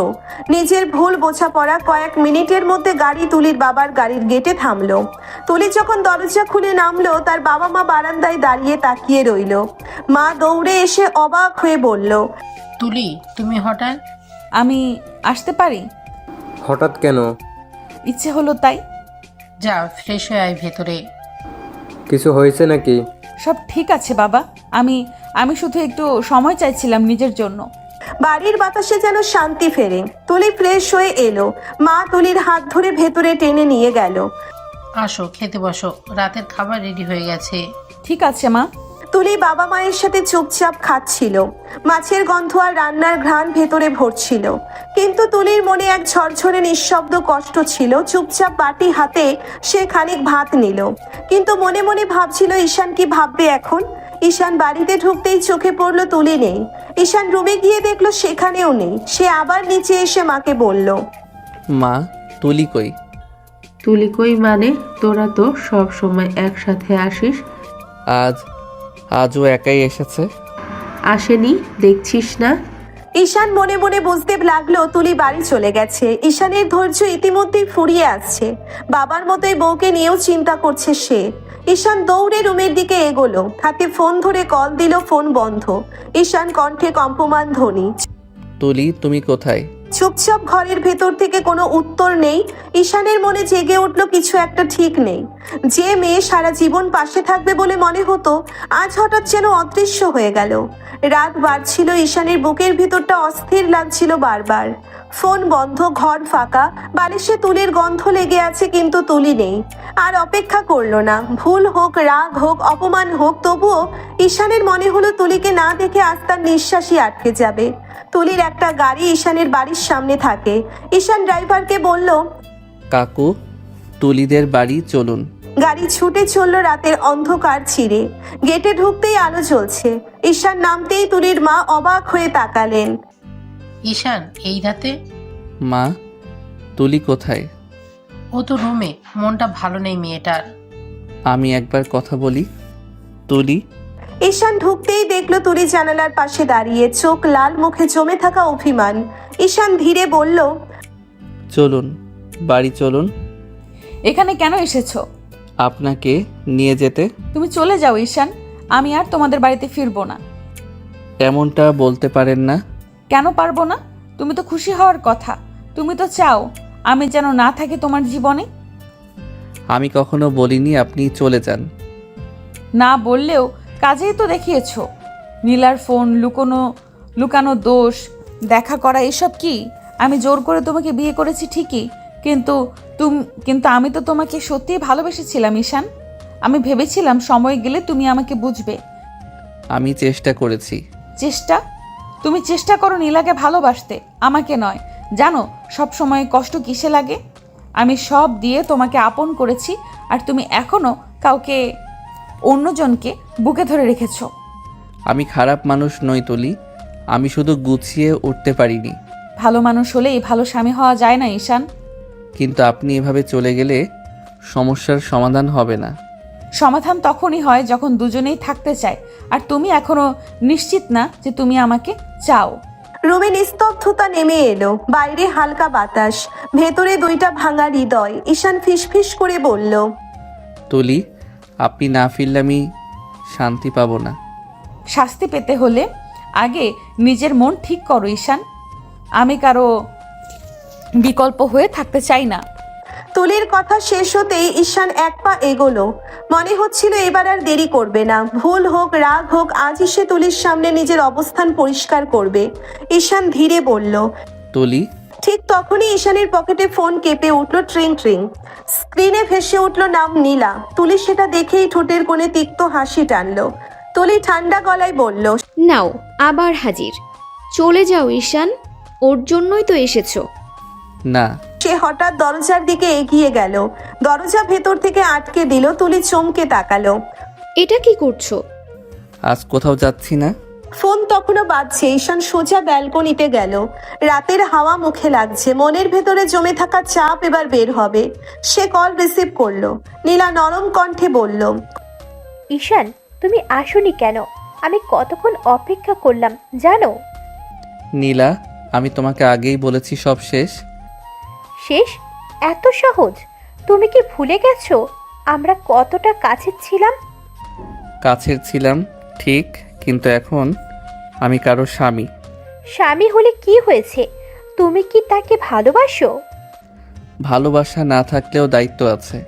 নিজের ভুল বোঝাপড়া। কয়েক মিনিটের মধ্যে গাড়ি তুলির বাবার গাড়ির গেটে থামলো। তুলি যখন দরজা খুলে নামলো, তার বাবা মা বারান্দায় দাঁড়িয়ে তাকিয়ে রইল। মা দৌড়ে এসে অবাক হয়ে বলল,
তুলি, তুমি হঠাৎ?
আমি আসতে পারি?
হঠাৎ কেন?
ইচ্ছে হলো তাই।
যা, ফ্রেশ হয়ে আয় ভেতরে।
কিছু হয়েছে নাকি?
সব ঠিক আছে বাবা। আমি শুধু একটু সময় চাইছিলাম নিজের জন্য।
বাড়ির বাতাসে যেন শান্তি ফেরে। তুলি ফ্রেশ হয়ে এলো। মা তুলির হাত ধরে ভেতরে টেনে নিয়ে গেল।
আসো, খেতে বসো, রাতের খাবার রেডি হয়ে গেছে।
ঠিক আছে মা।
তুলি বাবা মায়ের সাথে চুপচাপ খাচ্ছিল। মাছের গন্ধ আর রান্নার ঘ্রাণ ভেতরে ভরছিল, কিন্তু তুলির মনে এক ঝরঝরে নিঃশব্দ কষ্ট ছিল। চুপচাপ বাটি হাতে সে খানিক ভাত নিল, কিন্তু মনে মনে ভাবছিল ঈশান কি ভাববে এখন। ঈশান বাড়িতে ঢুকতেই চোখে পড়ল তুলি নেই। ঈশান রুমে গিয়ে দেখলো সেখানেও নেই। সে আবার নিচে এসে মাকে বলল,
মা, তুলি কই?
তুলি কই মানে? তোরা তো সব সময় একসাথে আসিস।
আজও একাই এসেছে।
আসেনি দেখছিস না?
ঈশান মনে মনে বুঝতে লাগলো তুলি বাড়ি চলে গেছে। ঈশানের ধৈর্য ইতিমধ্যেই ফুরিয়ে আসছে। বাবার মতোই বউকে নিয়েও চিন্তা করছে সে। ঈশান দৌড়ে রুমের দিকে এগোলো। হাতে ফোন ধরে কল দিল, ফোন বন্ধ। ঈশান কণ্ঠে কম্পমান ধ্বনি,
তুলি, তুমি কোথায়?
চুপচাপ ঘরের ভেতর থেকে কোনো উত্তর নেই। ঈশানের মনে জেগে উঠল কিছু একটা ঠিক নেই। যে মেয়ে সারা জীবন পাশে থাকবে বলে মনে হতো, আজ হঠাৎ যেন অদৃশ্য হয়ে গেল। রাত বাড়ছিল, ঈশানের বুকের ভিতরটা অস্থির লাগছিল বারবার। ফোন বন্ধ, ঘর ফাঁকা, বালিশে তুলির গন্ধ লেগে আছে, কিন্তু তুলি নেই। আর অপেক্ষা করলো না। ভুল হোক, রাগ হোক, অপমান হোক, তবুও ঈশানের মনে হলো তুলিকে না দেখে আজ তার নিঃশ্বাসই আটকে যাবে। তুলির একটা গাড়ি ঈশানের বাড়ির সামনে থাকে। ঈশান ড্রাইভারকে বলল,
কাকু, তুলিদের বাড়ি চলুন।
গাড়ি ছুটে চলল রাতের অন্ধকার ছিঁড়ে। গেটে ঢুকতেই আলো জ্বলছে। ঈশান নামতেই তুলির মা অবাক হয়ে তাকালেন।
ঈশান, এই রাতে?
মা, তুলি কোথায়?
ও তো রুমে, মনটা ভালো নেই মেয়েটার।
আমি একবার কথা বলি। তুলি।
ঈশান ঢুকতেই দেখলো তুলি জানালার পাশে দাঁড়িয়ে, চোখ লাল, মুখে জমে থাকা অভিমান। ঈশান ধীরে বলল,
চলুন, বাড়ি চলুন।
এখানে কেন এসেছো?
আপনাকে নিয়ে যেতে।
তুমি চলে যাও ঈশান, আমি আর তোমাদের বাড়িতে ফিরবো না।
এমনটা বলতে পারেন না।
কেন পারবো না? তুমি তো খুশি হওয়ার কথা। তুমি তো চাও আমি যেন না থাকি তোমার জীবনে।
আমি কখনো বলিনি আপনি চলে যান।
না বললেও কাজেই তো দেখিয়েছো। নীলার ফোন, লুকানো দোষ, দেখা করা, এসব কি? আমি জোর করে তোমাকে বিয়ে করেছি ঠিকই, কিন্তু কিন্তু আমি তো তোমাকে সত্যিই ভালোবেসেছিলাম ঈশান। আমি ভেবেছিলাম সময় গেলে তুমি আমাকে বুঝবে।
আমি চেষ্টা করেছি।
চেষ্টা? তুমি চেষ্টা করো নীলাকে ভালোবাসতে, আমাকে নয়। জানো সব সময় কষ্ট কিসে লাগে? আমি সব দিয়ে তোমাকে আপন করেছি, আর তুমি এখনো কাউকে, অন্যজনকে বুকে ধরে রেখেছো।
আমি খারাপ মানুষ নই তুলি, আমি শুধু গুছিয়ে উঠতে পারিনি।
ভালো মানুষ হলেই ভালো স্বামী হওয়া যায় না ঈশান।
কিন্তু আপনি এভাবে চলে গেলে সমস্যার সমাধান হবে না।
সমাধান তখনই হয় যখন দুজনেই থাকতে চায়, আর তুমি এখনো নিশ্চিত না যে তুমি আমাকে চাও।
রুমে নিস্তব্ধতা নেমে এলো, বাইরে হালকা বাতাস, ভেতরে দুইটা ভাঙা হৃদয়। ঈশান ফিসফিস করে বলল,
তুলি, আপনি না ফিরলে আমি শান্তি পাবো না।
শাস্তি পেতে হলে আগে নিজের মন ঠিক করো ঈশান। আমি কারো বিকল্প হয়ে থাকতে চাই না।
তুলির কথা শেষ হতেই ঈশান এক পা এগোলো। মনে হচ্ছিল এবার আর দেরি করবে না। ভুল হোক রাগ হোক, আজই সে তুলির সামনে নিজের অবস্থান পরিষ্কার করবে। ঈশান ধীরে বলল,
তুলি।
ঠিক তখনই ঈশানের পকেটে ফোন কেঁপে উঠল, ট্রিং ট্রিং। স্ক্রিনে ভেসে উঠল নাম নীলা। তুলি সেটা দেখেই ঠোঁটের কোণে তিক্ত হাসি টানলো। তুলি ঠান্ডা গলায় বলল,
নাও আবার হাজির। চলে যাও ঈশান, ওর জন্যই তো এসেছো।
না।
সে হঠাৎ দরজার দিকে এগিয়ে গেল। দরজা ভেতর থেকে আটকে দিল। তুলি চমকে তাকালো।
এটা কি করছো?
আজ কোথাও যাচ্ছি না।
ফোন তখনও বাজছে। ঈশান সোজা ব্যালকনিতে গেল। রাতের হাওয়া মুখে লাগছে। মনের ভেতরে জমে থাকা চাপ এবার বের হবে। সে কল রিসিভ করলো। নীলা নরম কণ্ঠে বলল,
ঈশান, তুমি আসোনি কেন? আমি কতক্ষণ অপেক্ষা করলাম জানো?
নীলা, আমি তোমাকে আগেই বলেছি সব শেষ।
শেষ? এত সহজ? তুমি কি ভুলে গেছো আমরা কতটা কাছে ছিলাম?
কাছের ছিলাম ঠিক, কিন্তু এখন আমি কারো স্বামী।
স্বামী হলে কি হয়েছে? তুমি কি তাকে ভালোবাসো?
ভালোবাসা না থাকলেও দায়িত্ব আছে,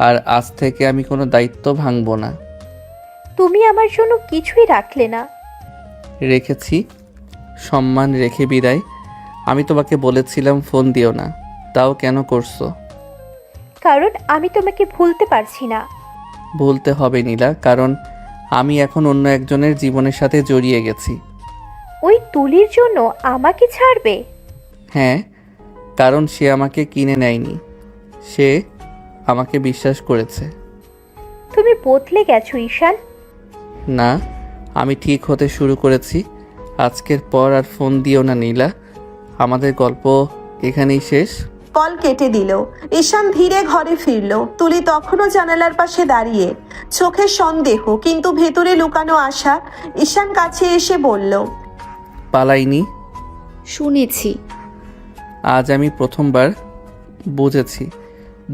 আর আজ থেকে আমি কোনো দায়িত্ব ভাঙবো না।
তুমি আমার জন্য কিছুই রাখলে না।
রেখেছি, সম্মান রেখে বিদায়। আমি তোমাকে বলেছিলাম ফোন দিও না, তাও কেন করছো?
কারণ আমি তোমাকে ভুলতে পারছি না।
ভুলতে হবে নীলা, কারণ আমি এখন অন্য একজনের জীবনের সাথে জড়িয়ে গেছি।
ওই তুলির জন্য আমাকে ছাড়বে?
হ্যাঁ, কারণ সে আমাকে কিনে নেয়নি, সে আমাকে বিশ্বাস করেছে।
তুমি বদলে গেছো ঈশান।
না, আমি ঠিক হতে শুরু করেছি। আজকের পর আর ফোন দিও না নীলা, আমাদের গল্প এখানেই শেষ।
কল কেটে দিল। ঈশান ধীরে ঘরে ফিরল। তুলি তখনও জানালার পাশে দাঁড়িয়ে, চোখে সন্দেহ কিন্তু ভেতরে লুকানো আশা। ঈশান কাছে এসে বলল,
পালাইনি।
শুনেছি।
আজ আমি প্রথমবার বুঝেছি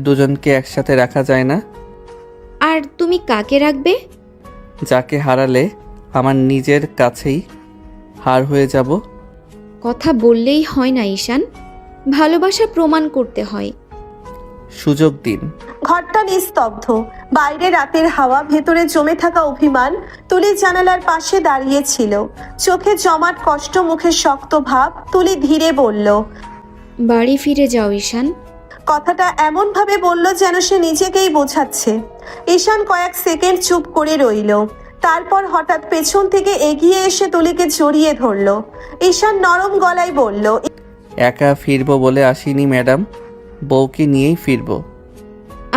দুজনকে একসাথে রাখা যায় না।
আর তুমি কাকে রাখবে?
যাকে হারালে আমার নিজের কাছেই হার হয়ে যাব।
কথা বললেই হয় না ঈশান, ভালোবাসা প্রমাণ করতে হয়।
সুযোগ দিন।
ঘরটা নিস্তব্ধ। বাইরে রাতের হাওয়া, ভেতরে জমে থাকা অভিমান। তুলি জানালার পাশে দাঁড়িয়েছিল, চোখে জমাট কষ্ট, মুখে শক্ত ভাব। তুলি ধীরে বলল,
বাড়ি ফিরে যাও ঈশান।
কথাটা এমন ভাবে বলল যেন সে নিজেকেই বোঝাচ্ছে। ঈশান কয়েক সেকেন্ড চুপ করে রইল। তারপর হঠাৎ পেছন থেকে এগিয়ে এসে তুলিকে জড়িয়ে ধরল। ঈশান নরম গলায় বলল,
একা ফিরবো বলে আসিনি ম্যাডাম, বউকে নিয়েই ফিরবো।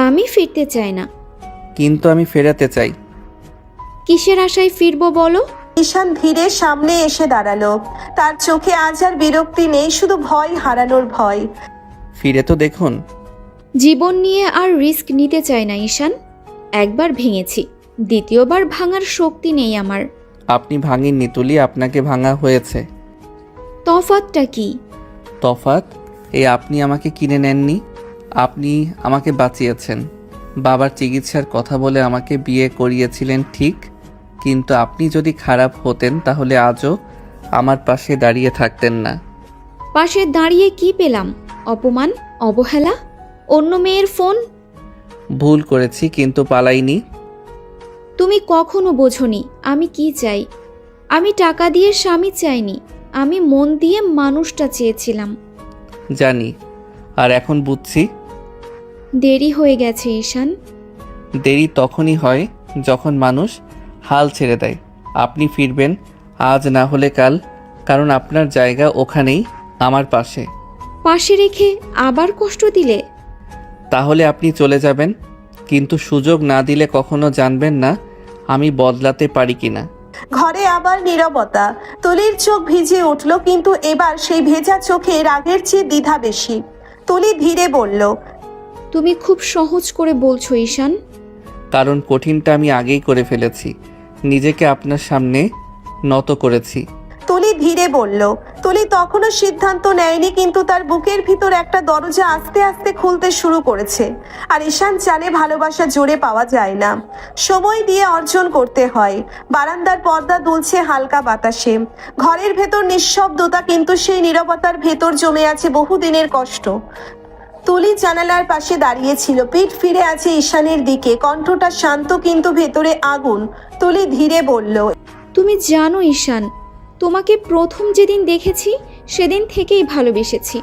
আমি ফিরতে চাই না।
কিন্তু আমি ফেরাতে চাই।
কিসের আশায় ফিরবো বলো?
ঈশান ধীরে সামনে এসে দাঁড়ালো। তার চোখে আজ আর বিরক্তি নেই, শুধু ভয়, হারানোর ভয়।
ফিরে তো দেখুন।
জীবন নিয়ে আর রিস্ক নিতে চাই না ঈশান। একবার ভেঙেছি, দ্বিতীয়বার ভাঙার শক্তি নেই আমার।
আপনি ভাঙেননি তুলি, আপনাকে ভাঙা হয়েছে।
তফাৎটা কি?
তফাৎ এই আপনি আমাকে কিনে নেননি, আপনি আমাকে বাঁচিয়েছেন। বাবার চিকিৎসার কথা বলে আমাকে বিয়ে করিয়েছিলেন ঠিক, কিন্তু আপনি যদি খারাপ হতেন তাহলে আজও আমার পাশে দাঁড়িয়ে থাকতেন না।
পাশে দাঁড়িয়ে কি পেলাম? অপমান, অবহেলা, অন্য মেয়ের ফোন।
ভুল করেছি কিন্তু পালাইনি।
তুমি কখনো বোঝোনি আমি কি চাই। আমি টাকা দিয়ে স্বামী চাইনি, আমি মন দিয়ে মানুষটা চেয়েছিলাম।
জানি, আর এখন বুঝছি
দেরি হয়ে গেছে ঈশান।
দেরি তখনই হয় যখন মানুষ হাল ছেড়ে দেয়। আপনি ফিরবেন আজ না হলে কাল, কারণ আপনার জায়গা ওখানেই, আমার পাশে।
পাশে রেখে আবার কষ্ট দিলে?
তাহলে আপনি চলে যাবেন, কিন্তু সুযোগ না দিলে কখনো জানবেন না আমি বদলাতে পারি কিনা।
ঘরে আবার নীরবতা। তুলির চোখ ভিজে উঠল, কিন্তু এবার সেই ভেজা চোখে রাগের চেয়ে দ্বিধা বেশি। তুলি ধীরে বলল,
তুমি খুব সহজ করে বলছো ঈশান।
কারণ কঠিনটা আমি আগেই করে ফেলেছি, নিজেকে আপনার সামনে নত করেছি।
তুলি ধীরে বলল। তুলি তখনও সিদ্ধান্ত নেয়নি, কিন্তু তার বুকের ভিতর একটা দরজা আস্তে আস্তে খুলতে শুরু করেছে। আর ঈশান জানে ভালোবাসা জোরে পাওয়া যায় না, সময় দিয়ে অর্জন করতে হয়। বারান্দার পর্দা দুলছে হালকা বাতাসে। ঘরের ভেতর নিঃশব্দতা, কিন্তু সেই নীরবতার ভেতর জমে আছে বহুদিনের কষ্ট। তুলি জানালার পাশে দাঁড়িয়েছিল, পিঠ ফিরে আছে ঈশানের দিকে, কণ্ঠটা শান্ত কিন্তু ভেতরে আগুন। তুলি ধীরে বলল,
তুমি জানো ঈশান, তোমাকে প্রথম যেদিন দেখেছি সেদিন থেকেই ভালোবেসেছি।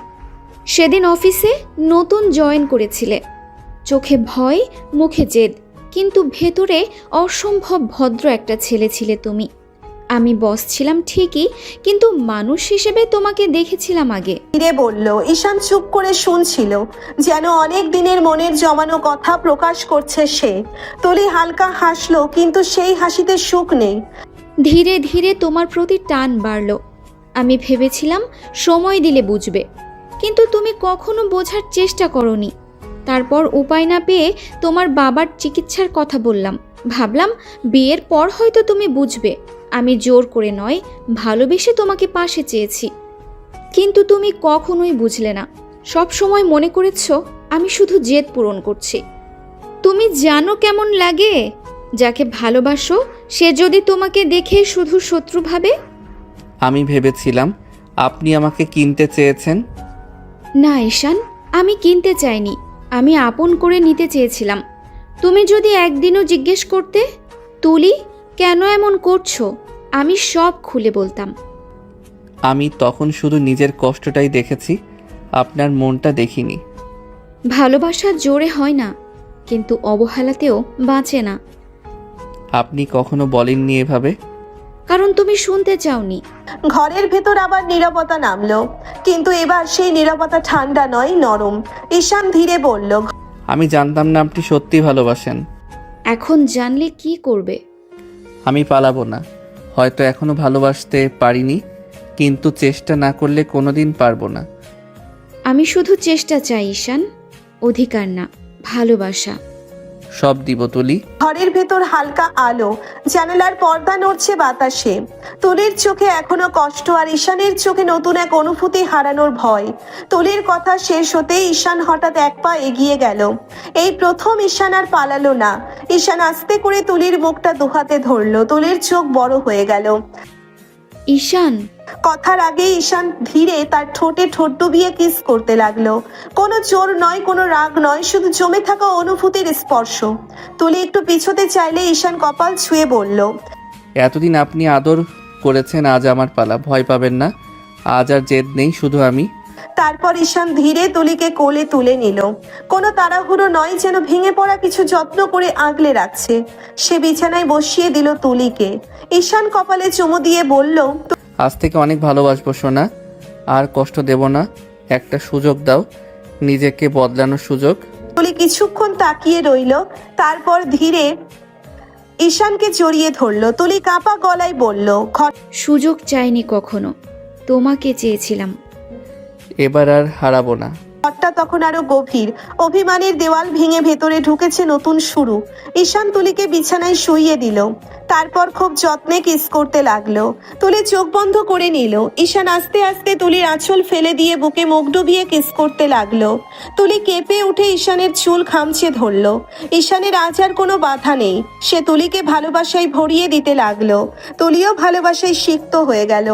সেদিন অফিসে নতুন জয়েন করেছিলে, চোখে ভয়, মুখে জেদ, কিন্তু ভেতরে অসম্ভব ভদ্র একটা ছেলে ছিলে তুমি। আমি বস ছিলাম ঠিকই, কিন্তু মানুষ হিসেবে তোমাকে দেখেছিলাম আগে।
ধীরে বলল। ঈশান চুপ করে শুনছিল, যেন অনেক দিনের মনের জমানো কথা প্রকাশ করছে সে। তুলি হালকা হাসলো, কিন্তু সেই হাসিতে সুখ নেই।
ধীরে ধীরে তোমার প্রতি টান বাড়ল। আমি ভেবেছিলাম সময় দিলে বুঝবে, কিন্তু তুমি কখনো বোঝার চেষ্টা করনি। তারপর উপায় না পেয়ে তোমার বাবার চিকিৎসার কথা বললাম। ভাবলাম বিয়ের পর হয়তো তুমি বুঝবে। আমি জোর করে নয়, ভালোবেসে তোমাকে পাশে চেয়েছি, কিন্তু তুমি কখনোই বুঝলে না। সব সময় মনে করেছো আমি শুধু জেদ পূরণ করছি। তুমি জানো কেমন লাগে যাকে ভালোবাসো সে যদি তোমাকে দেখে শুধু শত্রু ভাবে?
আমি ভেবেছিলাম আপনি আমাকে কিনতে চেয়েছেন।
না ঈশান, আমি কিনতে চাইনি, আমি আপন করে নিতে চেয়েছিলাম। তুমি যদি একদিনও জিজ্ঞেস করতে, তুলি কেন এমন করছো, আমি সব খুলে বলতাম।
আমি তখন শুধু নিজের কষ্টটাই দেখেছি, আপনার মনটা দেখিনি।
ভালোবাসা জোরে হয় না, কিন্তু অবহেলাতেও বাঁচে না।
আপনি কখনো বলেননি এভাবে।
কারণ তুমি শুনতে চাওনি।
ঘরের ভেতর আবার নীরবতা নামলো, কিন্তু এবার সেই নীরবতা ঠান্ডা নয়, নরম। ঈশান ধীরে বলল,
আমি জানতাম না আপনি সত্যি ভালোবাসেন।
এখন জানলে কি করবে?
আমি পালাবো না, হয়তো এখনো ভালোবাসতে পারিনি, কিন্তু চেষ্টা না করলে কোনোদিন পারবো না।
আমি শুধু চেষ্টা চাই ঈশান, অধিকার না, ভালোবাসা।
সব দিব তুলি।
ঘরের ভেতর হালকা আলো, জানালার পর্দা নড়ছে বাতাসে। তুলির চোখে এখনো কষ্ট, আর ঈশানের চোখে নতুন এক অনুভূতি হারানোর ভয়। তুলির কথা শেষ হতেই ঈশান হঠাৎ এক পা এগিয়ে গেল। এই প্রথম ঈশান আর পালালো না। ঈশান আস্তে করে তুলির মুখটা দুহাতে ধরলো। তুলির চোখ বড় হয়ে গেল।
ঈশান।
কথার আগেই ঈশান ধীরে তার ঠোঁটে ঠোঁট ডুবিয়ে কিস করতে লাগলো। কোনো জোর নয়, কোনো রাগ নয়, শুধু জমে থাকা অনুভূতির স্পর্শ। তুলি একটু পিছোতে চাইলে ঈশান কপাল ছুঁয়ে বলল,
এতদিন আপনি আদর করেছেন, আজ আমার পালা, ভয় পাবেন না। আজ আর জেদ নেই, শুধু আমি।
তারপর ঈশান ধীরে তুলিকে কোলে তুলে নিল। কোনো তাড়াহুড়ো নয়, যেন ভেঙে পড়া কিছু যত্ন করে আগলে রাখছে। সে বিছানায় বসিয়ে দিল তুলিকে। ঈশান কপালে চুমু দিয়ে বলল,
আজ থেকে অনেক ভালোবাসবো সোনা, আর কষ্ট দেব না। একটা সুযোগ দাও, নিজেকে বদলানোর সুযোগ।
তুলি কিছুক্ষণ তাকিয়ে রইল, তারপর ধীরে ঈশানকে জড়িয়ে ধরল। তুলি কাঁপা গলায় বলল,
সুযোগ চাইনি কখনো, তোমাকে চেয়েছিলাম।
এবার আর হারাবো না।
ঘরটা তখন আরো গভীর। অভিমানের দেওয়াল ভেঙে ভেতরে ঢুকেছে নতুন শুরু। ঈশান তুলিকে বিছানায় শুইয়ে দিল, তারপর খুব যত্নে কিস করতে লাগলো। তুলি চোখ বন্ধ করে নিল। ঈশান আস্তে আস্তে তুলির আঁচল ফেলে দিয়ে বুকে মুখ ডুবিয়ে কিস করতে লাগলো। তুলি কেঁপে উঠে ঈশানের চুল খামচে ধরলো। ঈশানের আজ আর কোনো বাধা নেই, সে তুলিকে ভালোবাসায় ভরিয়ে দিতে লাগলো। তুলিও ভালোবাসায় সিক্ত হয়ে গেল।